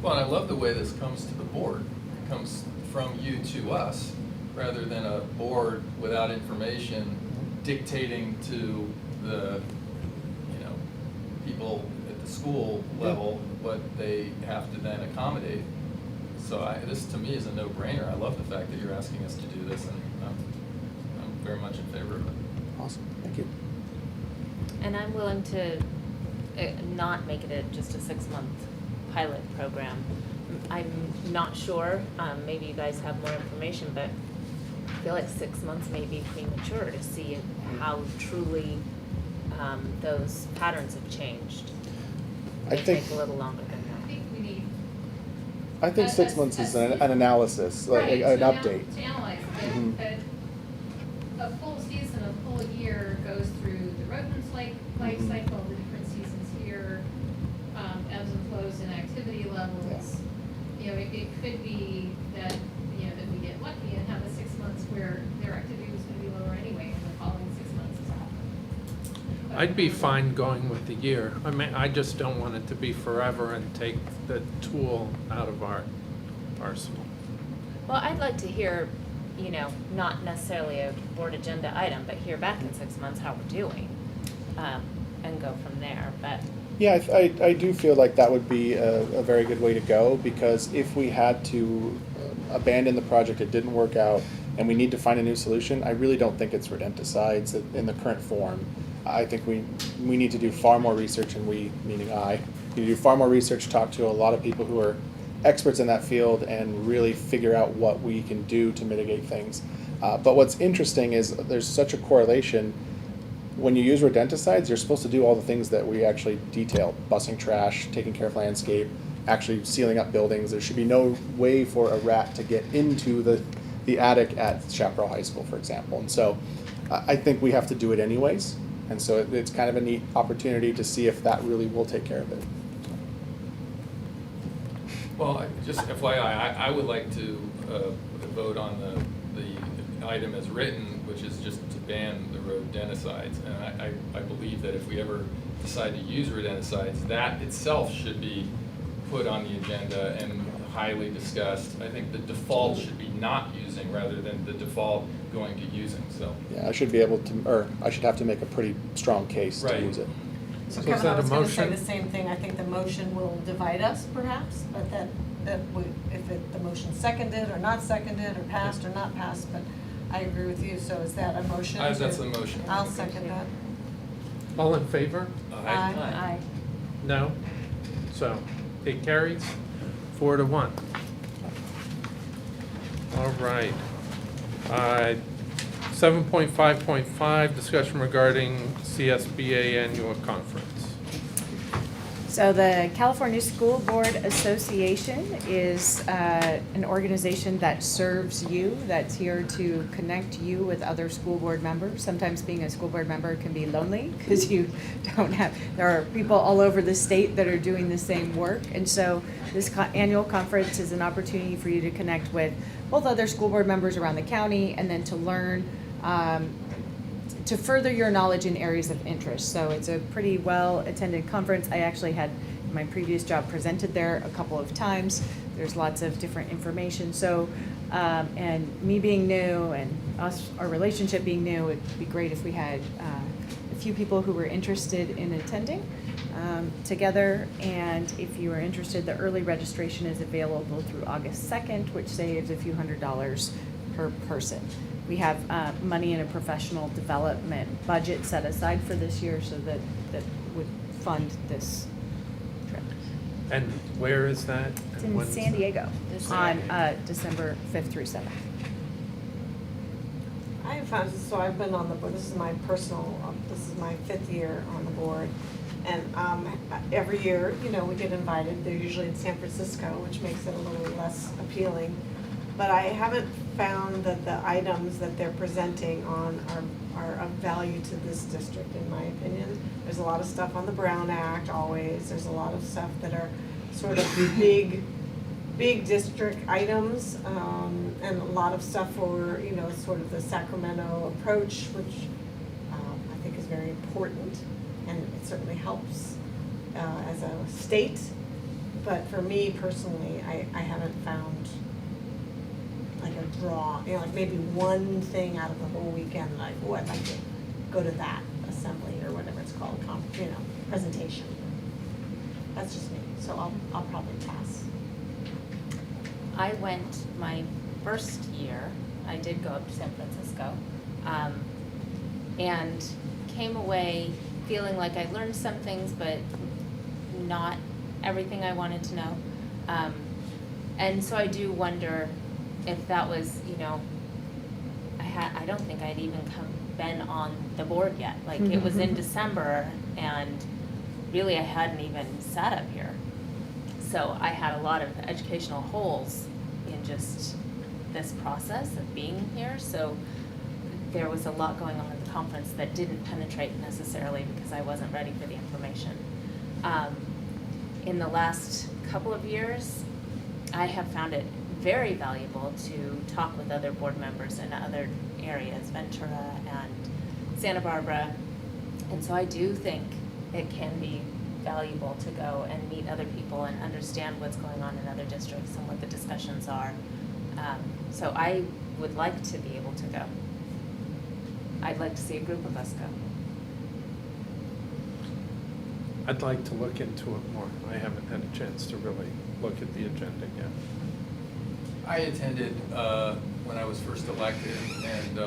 Well, and I love the way this comes to the board. It comes from you to us, rather than a board without information dictating to the, you know, people at the school level what they have to then accommodate. So this to me is a no-brainer. I love the fact that you're asking us to do this, and I'm very much in favor of it. Awesome. Thank you. And I'm willing to not make it just a 6-month pilot program. I'm not sure, maybe you guys have more information, but I feel like 6 months may be premature to see how truly those patterns have changed. I May think- take a little longer than I think we need. I think 6 months is an analysis, like Right, an to update. To analyze it, Mhm. but a full season, a full year goes through the rodents life Mhm. cycle, the different seasons here, ebbs and flows in activity levels. You know, it could be that, you know, that we get lucky and have a 6 months where their activity was gonna be lower anyway, and the following 6 months is happening. I'd be fine going with the year. I mean, I just don't want it to be forever and take the tool out of our arsenal. Well, I'd like to hear, you know, not necessarily a board agenda item, but hear back in 6 months how we're doing, and go from there, but. Yeah, I do feel like that would be a very good way to go, because if we had to abandon the project, it didn't work out, and we need to find a new solution, I really don't think it's rodenticides in the current form. I think we need to do far more research, and we, meaning I, need to do far more research, talk to a lot of people who are experts in that field, and really figure out what we can do to mitigate things. But what's interesting is there's such a correlation. When you use rodenticides, you're supposed to do all the things that we actually detailed: busing trash, taking care of landscape, actually sealing up buildings. There should be no way for a rat to get into the attic at Chaparral High School, for example. And so I think we have to do it anyways. And so it's kind of a neat opportunity to see if that really will take care of it. Well, just FYI, I would like to vote on the item as written, which is just to ban the rodenticides. And I believe that if we ever decide to use rodenticides, that itself should be put on the agenda and highly discussed. I think the default should be not using rather than the default going to using, so. Yeah, I should be able to, or I should have to make a pretty strong case to Right. use it. So So is Kevin, that I a was gonna say motion? the same thing, I think the motion will divide us perhaps, but that if the motion's seconded or not seconded, or passed or not passed, but I agree with you, so is that a motion? That's the motion. I'll second that. All in favor? Aye. Aye. No? So it carries 4-1. All right. 7.5.5, discussion regarding CSBA annual conference. So the California School Board Association is an organization that serves you, that's here to connect you with other school board members. Sometimes being a school board member can be lonely because you don't have, there are people all over the state that are doing the same work. And so this annual conference is an opportunity for you to connect with both other school board members around the county and then to learn to further your knowledge in areas of interest. So it's a pretty well-attended conference. I actually had, in my previous job, presented there a couple of times. There's lots of different information. So, and me being new and our relationship being new, it'd be great if we had a few people who were interested in attending. together. And if you are interested, the early registration is available through August 2nd, which saves a few $100s per person. We have money in a professional development budget set aside for this year, so that would fund this trip. And where is that? It's And in when is San that? Diego on December 5th through 7th. I have found, so I've been on the board, this is my 5th year on the board. And every year, you know, we get invited, they're usually in San Francisco, which makes it a little less appealing. But I haven't found that the items that they're presenting on are of value to this district, in my opinion. There's a lot of stuff on the Brown Act, always, there's a lot of stuff that are sort of big district items, and a lot of stuff for, you know, sort of the Sacramento approach, which I think is very important, and it certainly helps as a state. But for me personally, I haven't found like a draw, you know, like maybe one thing out of the whole weekend, like, oh, I'd like to go to that assembly or whatever it's called, you know, presentation. That's just me, so I'll probably pass. I went my first year, I did go up to San Francisco, and came away feeling like I learned some things, but not everything I wanted to know. And so I do wonder if that was, you know, I don't think I'd even been on the board yet. Like, it was in December, and really I hadn't even sat up here. So I had a lot of educational holes in just this process of being here. So there was a lot going on at the conference that didn't penetrate necessarily because I wasn't ready for the information. In the last couple of years, I have found it very valuable to talk with other board members in other areas, Ventura and Santa Barbara. And so I do think it can be valuable to go and meet other people and understand what's going on in other districts and what the discussions are. So I would like to be able to go. I'd like to see a group of us go. I'd like to look into it more. I haven't had a chance to really look at the agenda yet. I attended when I was first elected, and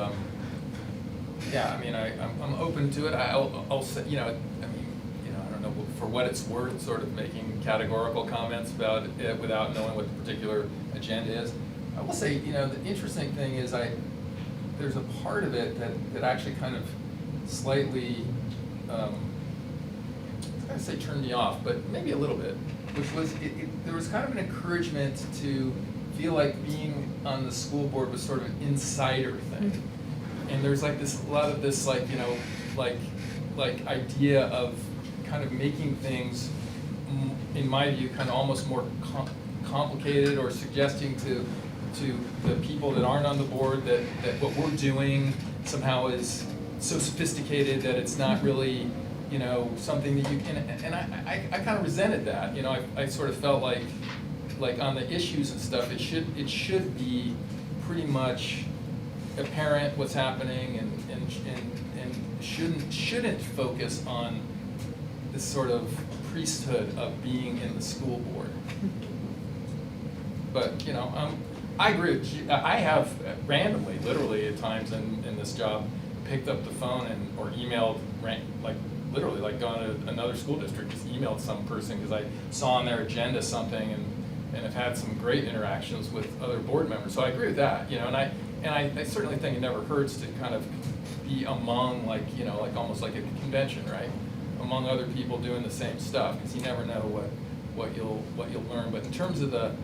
yeah, I mean, I'm open to it. I'll say, you know, I mean, you know, I don't know, for what it's worth, sort of making categorical comments about it without knowing what the particular agenda is. I will say, you know, the interesting thing is there's a part of it that actually kind of slightly, I was gonna say turned me off, but maybe a little bit, which was, there was kind of an encouragement to feel like being on the school board was sort of an insider thing. And there's like a lot of this, like, you know, like idea of kind of making things, in my view, kind of almost more complicated, or suggesting to the people that aren't on the board that what we're doing somehow is so sophisticated that it's not really, you know, something that you can, and I kind of resented that. You know, I sort of felt like on the issues and stuff, it should be pretty much apparent what's happening, and shouldn't focus on this sort of priesthood of being in the school board. But, you know, I agree with you. I have randomly, literally at times in this job, picked up the phone or emailed, like literally, like gone to another school district, just emailed some person because I saw on their agenda something, and have had some great interactions with other board members. So I agree with that, you know, and I certainly think it never hurts to kind of be among, like, you know, like almost like a convention, right? Among other people doing the same stuff, because you never know what you'll learn. But in terms of the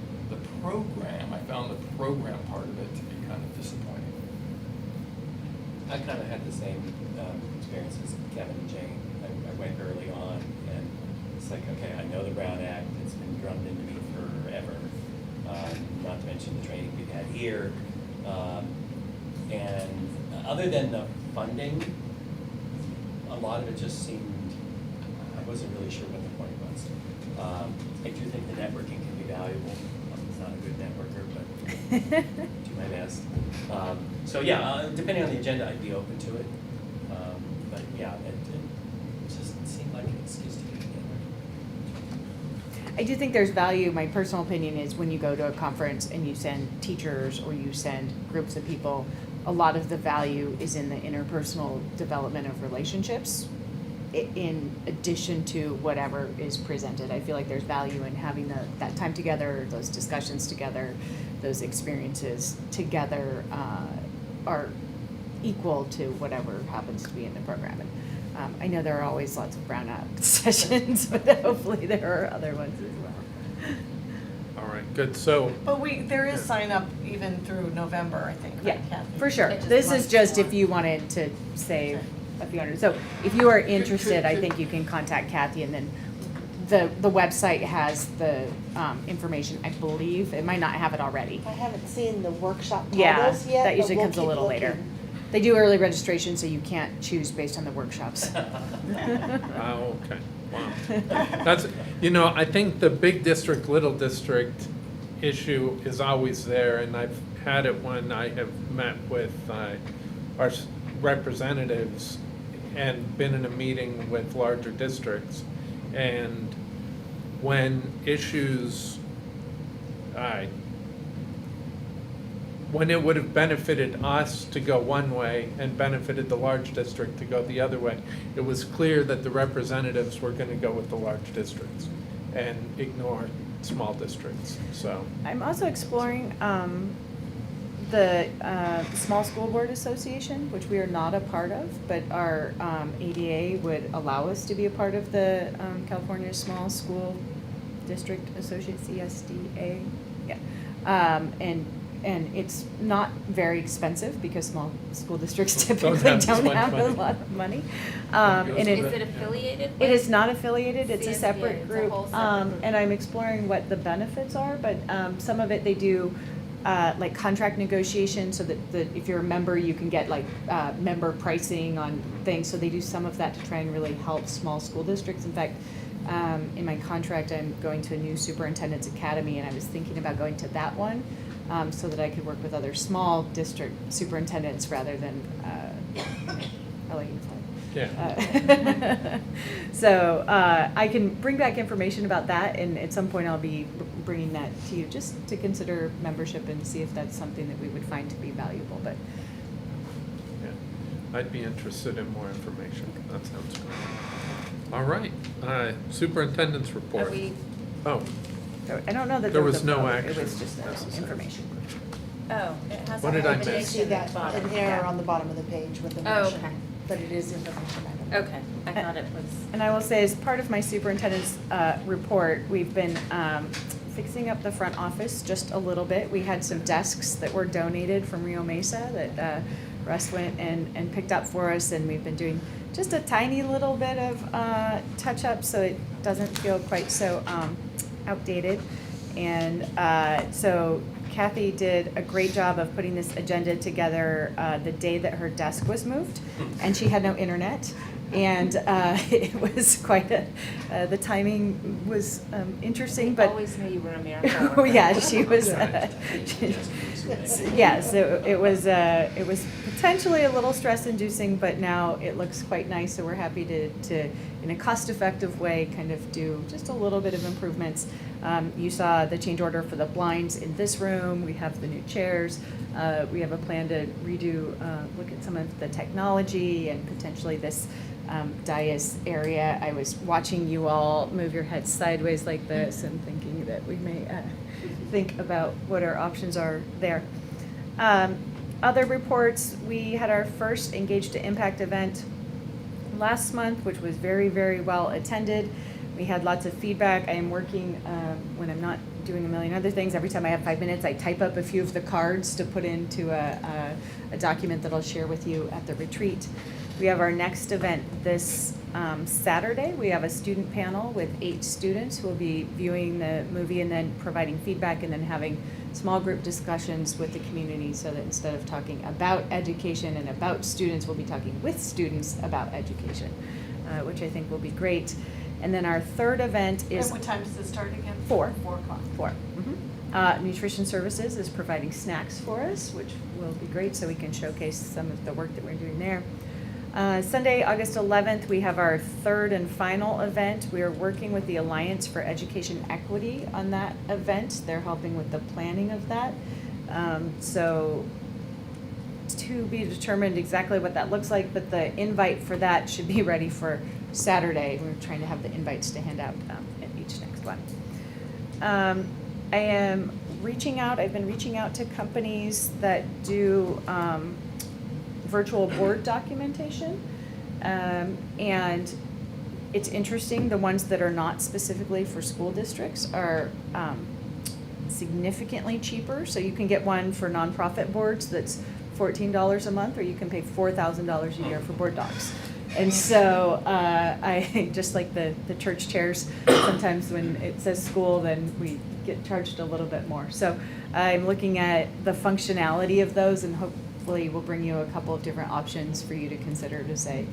program, I found the program part of it to be kind of disappointing. I kind of had the same experience as Kevin and Jane. I went early on, and it's like, okay, I know the Brown Act, it's been drummed into me forever, not to mention the training we've had here. And other than the funding, a lot of it just seemed, I wasn't really sure what the point was. I do think the networking can be valuable. I'm not a good networker, but do my best. So yeah, depending on the agenda, I'd be open to it. But yeah, it just seemed like an excuse to get together. I do think there's value. My personal opinion is when you go to a conference and you send teachers or you send groups of people, a lot of the value is in the interpersonal development of relationships in addition to whatever is presented. I feel like there's value in having that time together, those discussions together, those experiences together are equal to whatever happens to be in the program. And, I know there are always lots of brownout sessions, but hopefully there are other ones as well. All right, good. So, But there is sign up even through November, I think, right, Yeah, Kathy? for sure. This is just if you wanted to save a few hundred. So if you are interested, I think you can contact Kathy, and then the website has the information, I believe. It might not have it already. I haven't seen the workshop Yeah, titles yet, that but usually we'll comes a keep little later. looking. They do early registration, so you can't choose based on the workshops. oh, okay, wow. That's, I think the big district, little district issue is always there, and I've had it when I have met with our representatives and been in a meeting with larger districts. And when issues, when it would have benefited us to go one way and benefited the large district to go the other way, it was clear that the representatives were going to go with the large districts and ignore small districts, so. I'm also exploring the Small School Board Association, which we are not a part of, but our ADA would allow us to be a part of the California Small School District Association, CSDA. Yeah. And it's not very expensive because small school districts typically don't have a lot of money. And Is it affiliated with? it is not affiliated, it's a CSBA, separate it's a group. whole separate group. And I'm exploring what the benefits are, but some of it they do like contract negotiation so that if you're a member, you can get like member pricing on things. So they do some of that to try and really help small school districts. In fact, in my contract, I'm going to a new superintendent's academy, and I was thinking about going to that one so that I could work with other small district superintendents rather than LA Unified. Yeah. So I can bring back information about that, and at some point I'll be bringing that to you just to consider membership and see if that's something that we would find to be valuable. But Yeah, I'd be interested in more information. That sounds good. All right, superintendent's report. Are we, Oh, I don't know that There was was a no vote. action It was just necessary. information. oh, it has. What a did I You miss? can recommendation see at that, the bottom. an error on the bottom of the page with the Oh, motion. okay. But it is information item. Okay, I thought it was. And I will say, as part of my superintendent's report, we've been fixing up the front office just a little bit. We had some desks that were donated from Rio Mesa that Russ went and picked up for us, and we've been doing just a tiny little bit of touch-up so it doesn't feel quite so outdated. And so Kathy did a great job of putting this agenda together the day that her desk was moved, and she had no internet. And it was quite the timing was interesting, but. I always knew you were a miracle Oh, worker. yeah, she was, yeah, so it was potentially a little stress-inducing, but now it looks quite nice, so we're happy to in a cost-effective way, kind of do just a little bit of improvements. You saw the change order for the blinds in this room, we have the new chairs, we have a plan to redo, look at some of the technology and potentially this dais area. I was watching you all move your heads sideways like this and thinking that we may think about what our options are there. Other reports, we had our first Engage to Impact event last month, which was very, very well attended. We had lots of feedback. I am working, when I'm not doing a million other things, every time I have 5 minutes, I type up a few of the cards to put into a document that I'll share with you at the retreat. We have our next event this Saturday. We have a student panel with 8 students who will be viewing the movie and then providing feedback and then having small group discussions with the community so that instead of talking about education and about students, we'll be talking with students about education, which I think will be great. And then our third event is. And what time does it start again? 4. 4 o'clock. 4. Nutrition Services is providing snacks for us, which will be great, so we can showcase some of the work that we're doing there. Sunday, August 11th, we have our third and final event. We are working with the Alliance for Education Equity on that event. They're helping with the planning of that. So to be determined exactly what that looks like, but the invite for that should be ready for Saturday. We're trying to have the invites to hand out at each next one. I am reaching out, I've been reaching out to companies that do virtual board documentation. And it's interesting, the ones that are not specifically for school districts are significantly cheaper. So you can get one for nonprofit boards that's $14 a month, or you can pay $4,000 a year for board docs. And so I just like the church chairs, sometimes when it says school, then we get charged a little bit more. So I'm looking at the functionality of those, and hopefully we'll bring you a couple of different options for you to consider to say,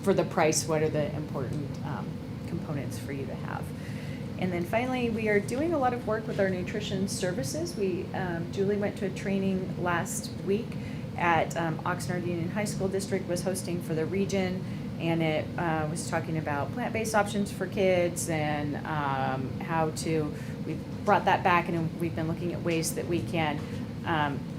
for the price, what are the important components for you to have. And then finally, we are doing a lot of work with our nutrition services. Julie went to a training last week at Oxnard Union High School District, was hosting for the region, and it was talking about plant-based options for kids and how to, we brought that back, and we've been looking at ways that we can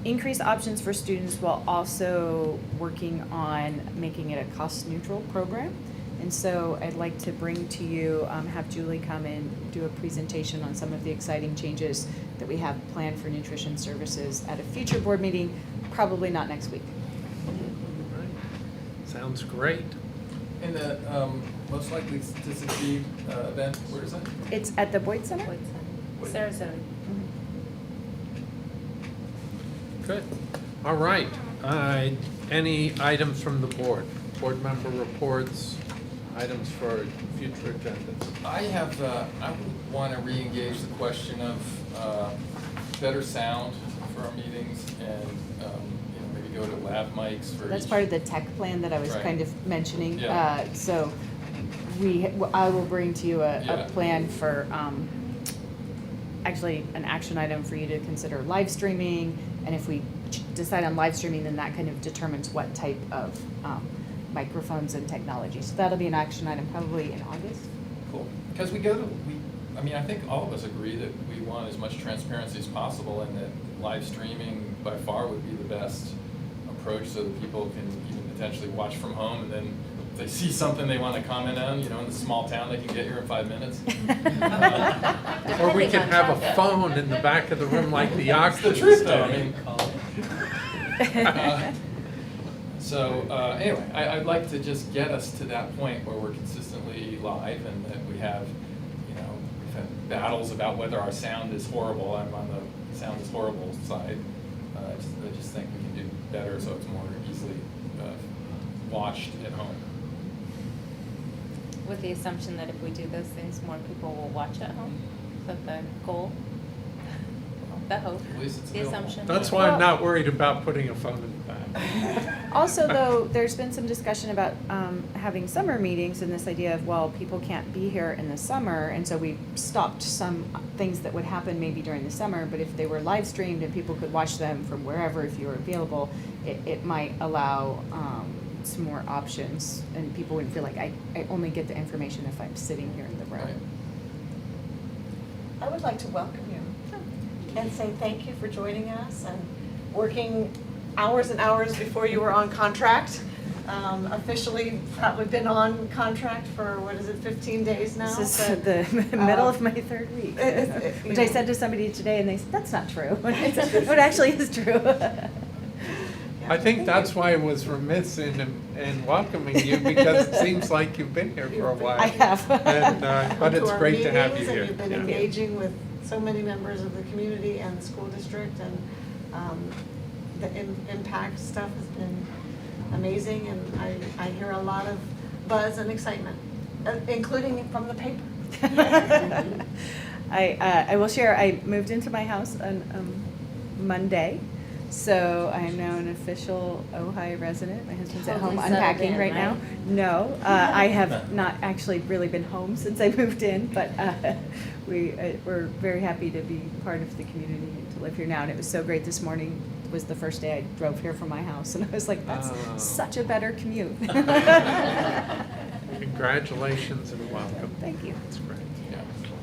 increase options for students while also working on making it a cost-neutral program. And so I'd like to bring to you, have Julie come and do a presentation on some of the exciting changes that we have planned for nutrition services at a future board meeting, probably not next week. Right. Sounds great. And the most likely to succeed event, where is that? It's at the Boyd Center. Boyd Center. Sarasota. Good. All right. Any items from the board? Board member reports, items for future agendas? I would want to re-engage the question of better sound for our meetings, and maybe go to lav mics for That's each. part of the tech plan that I was Right. kind of mentioning. Yeah. So I will bring to you a Yeah. plan for, actually an action item for you to consider live streaming. And if we decide on live streaming, then that kind of determines what type of microphones and technology. So that'll be an action item probably in August. Cool. Because I think all of us agree that we want as much transparency as possible, and that live streaming by far would be the best approach, so that people can even potentially watch from home, and then if they see something they want to comment on, in the small town, they can get here in 5 minutes. Or we can have a phone in the back of the room like the That's the Oxford truth, though. Anyway, I'd like to just get us to that point where we're consistently live, and that we have, we've had battles about whether our sound is horrible. I'm on the sound is horrible side. I just think we can do better, so it's more easily watched at home. With the assumption that if we do those things, more people will watch at home? Is that the goal? The hope? At least it's The available. assumption? That's why I'm not worried about putting a phone in the back. Also, though, there's been some discussion about having summer meetings, and this idea of, well, people can't be here in the summer, and so we stopped some things that would happen maybe during the summer, but if they were live streamed and people could watch them from wherever, if you were available, it might allow some more options, and people wouldn't feel like I only get the information if I'm sitting here in the room. Right. I would like to welcome you and say thank you for joining us and working hours and hours before you were on contract. Officially probably been on contract for, 15 days now? This is but, the middle of my third week, which I said to somebody today, and they said, that's not true. But it actually is true. I think that's why I was remiss in welcoming you, because it seems like you've been here for a while. I have. And, but Come it's to our great to have you meetings, here. and you've been Yeah. engaging with so many members of the community and the school district, and the impact stuff has been amazing, and I hear a lot of buzz and excitement, including from the paper. I will share, I moved into my house on Monday, so I am now an official Ojai resident. My husband's at home Totally settled unpacking in, right now. right? No, I have not actually really been home since I moved in, but we're very happy to be part of the community and to live here now. And it was so great this morning was the first day I drove here from my house, and I was like, that's Oh. such a better commute. Congratulations and welcome. Thank you. That's great. Yeah.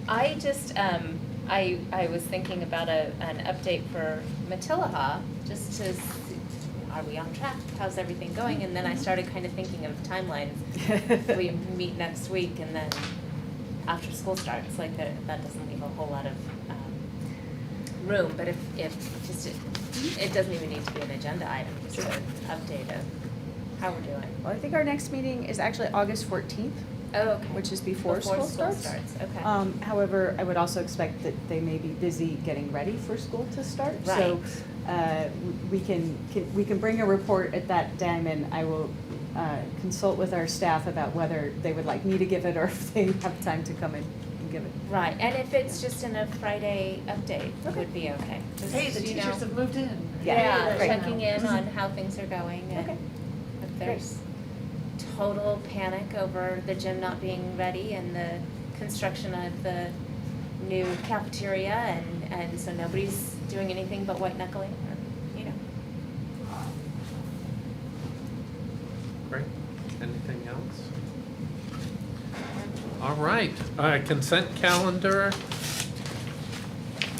I just, I was thinking about an update for Matilaha, just to see, are we on track? How's everything going? And then I started kind of thinking of timelines. We meet next week and then after school starts, like that doesn't leave a whole lot of room. But if just, it doesn't even need to be an agenda item, just an update of how we're doing. Well, I think our next meeting is actually August 14th. Oh, okay. Which is before school starts. Okay. However, I would also expect that they may be busy getting ready for school to start. So we can bring a report at that time, and I will consult with our staff about whether they would like me to give it or if they have time to come in and give it. Right, and if it's just in a Friday update, Okay. would be okay. Just, Hey, the you teachers know, have moved in. Yeah, great. checking in on how things are going and Okay. if there's total panic over the gym not being ready and the construction of the new cafeteria and so nobody's doing anything but white knuckling or, you know. Great. Anything else? All right, consent calendar.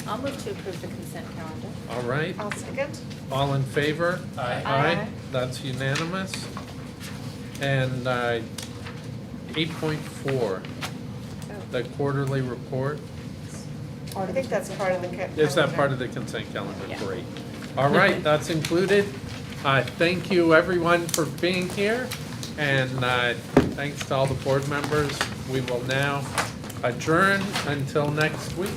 I'll move to approve the consent calendar. All right, I'll second. all in favor? Aye. Aye. That's unanimous. And 8.4, the quarterly report. I think that's part of the calendar. Is that part of the consent calendar? Yeah. Great. All right, that's included. Thank you, everyone, for being here, and thanks to all the board members. We will now adjourn until next week.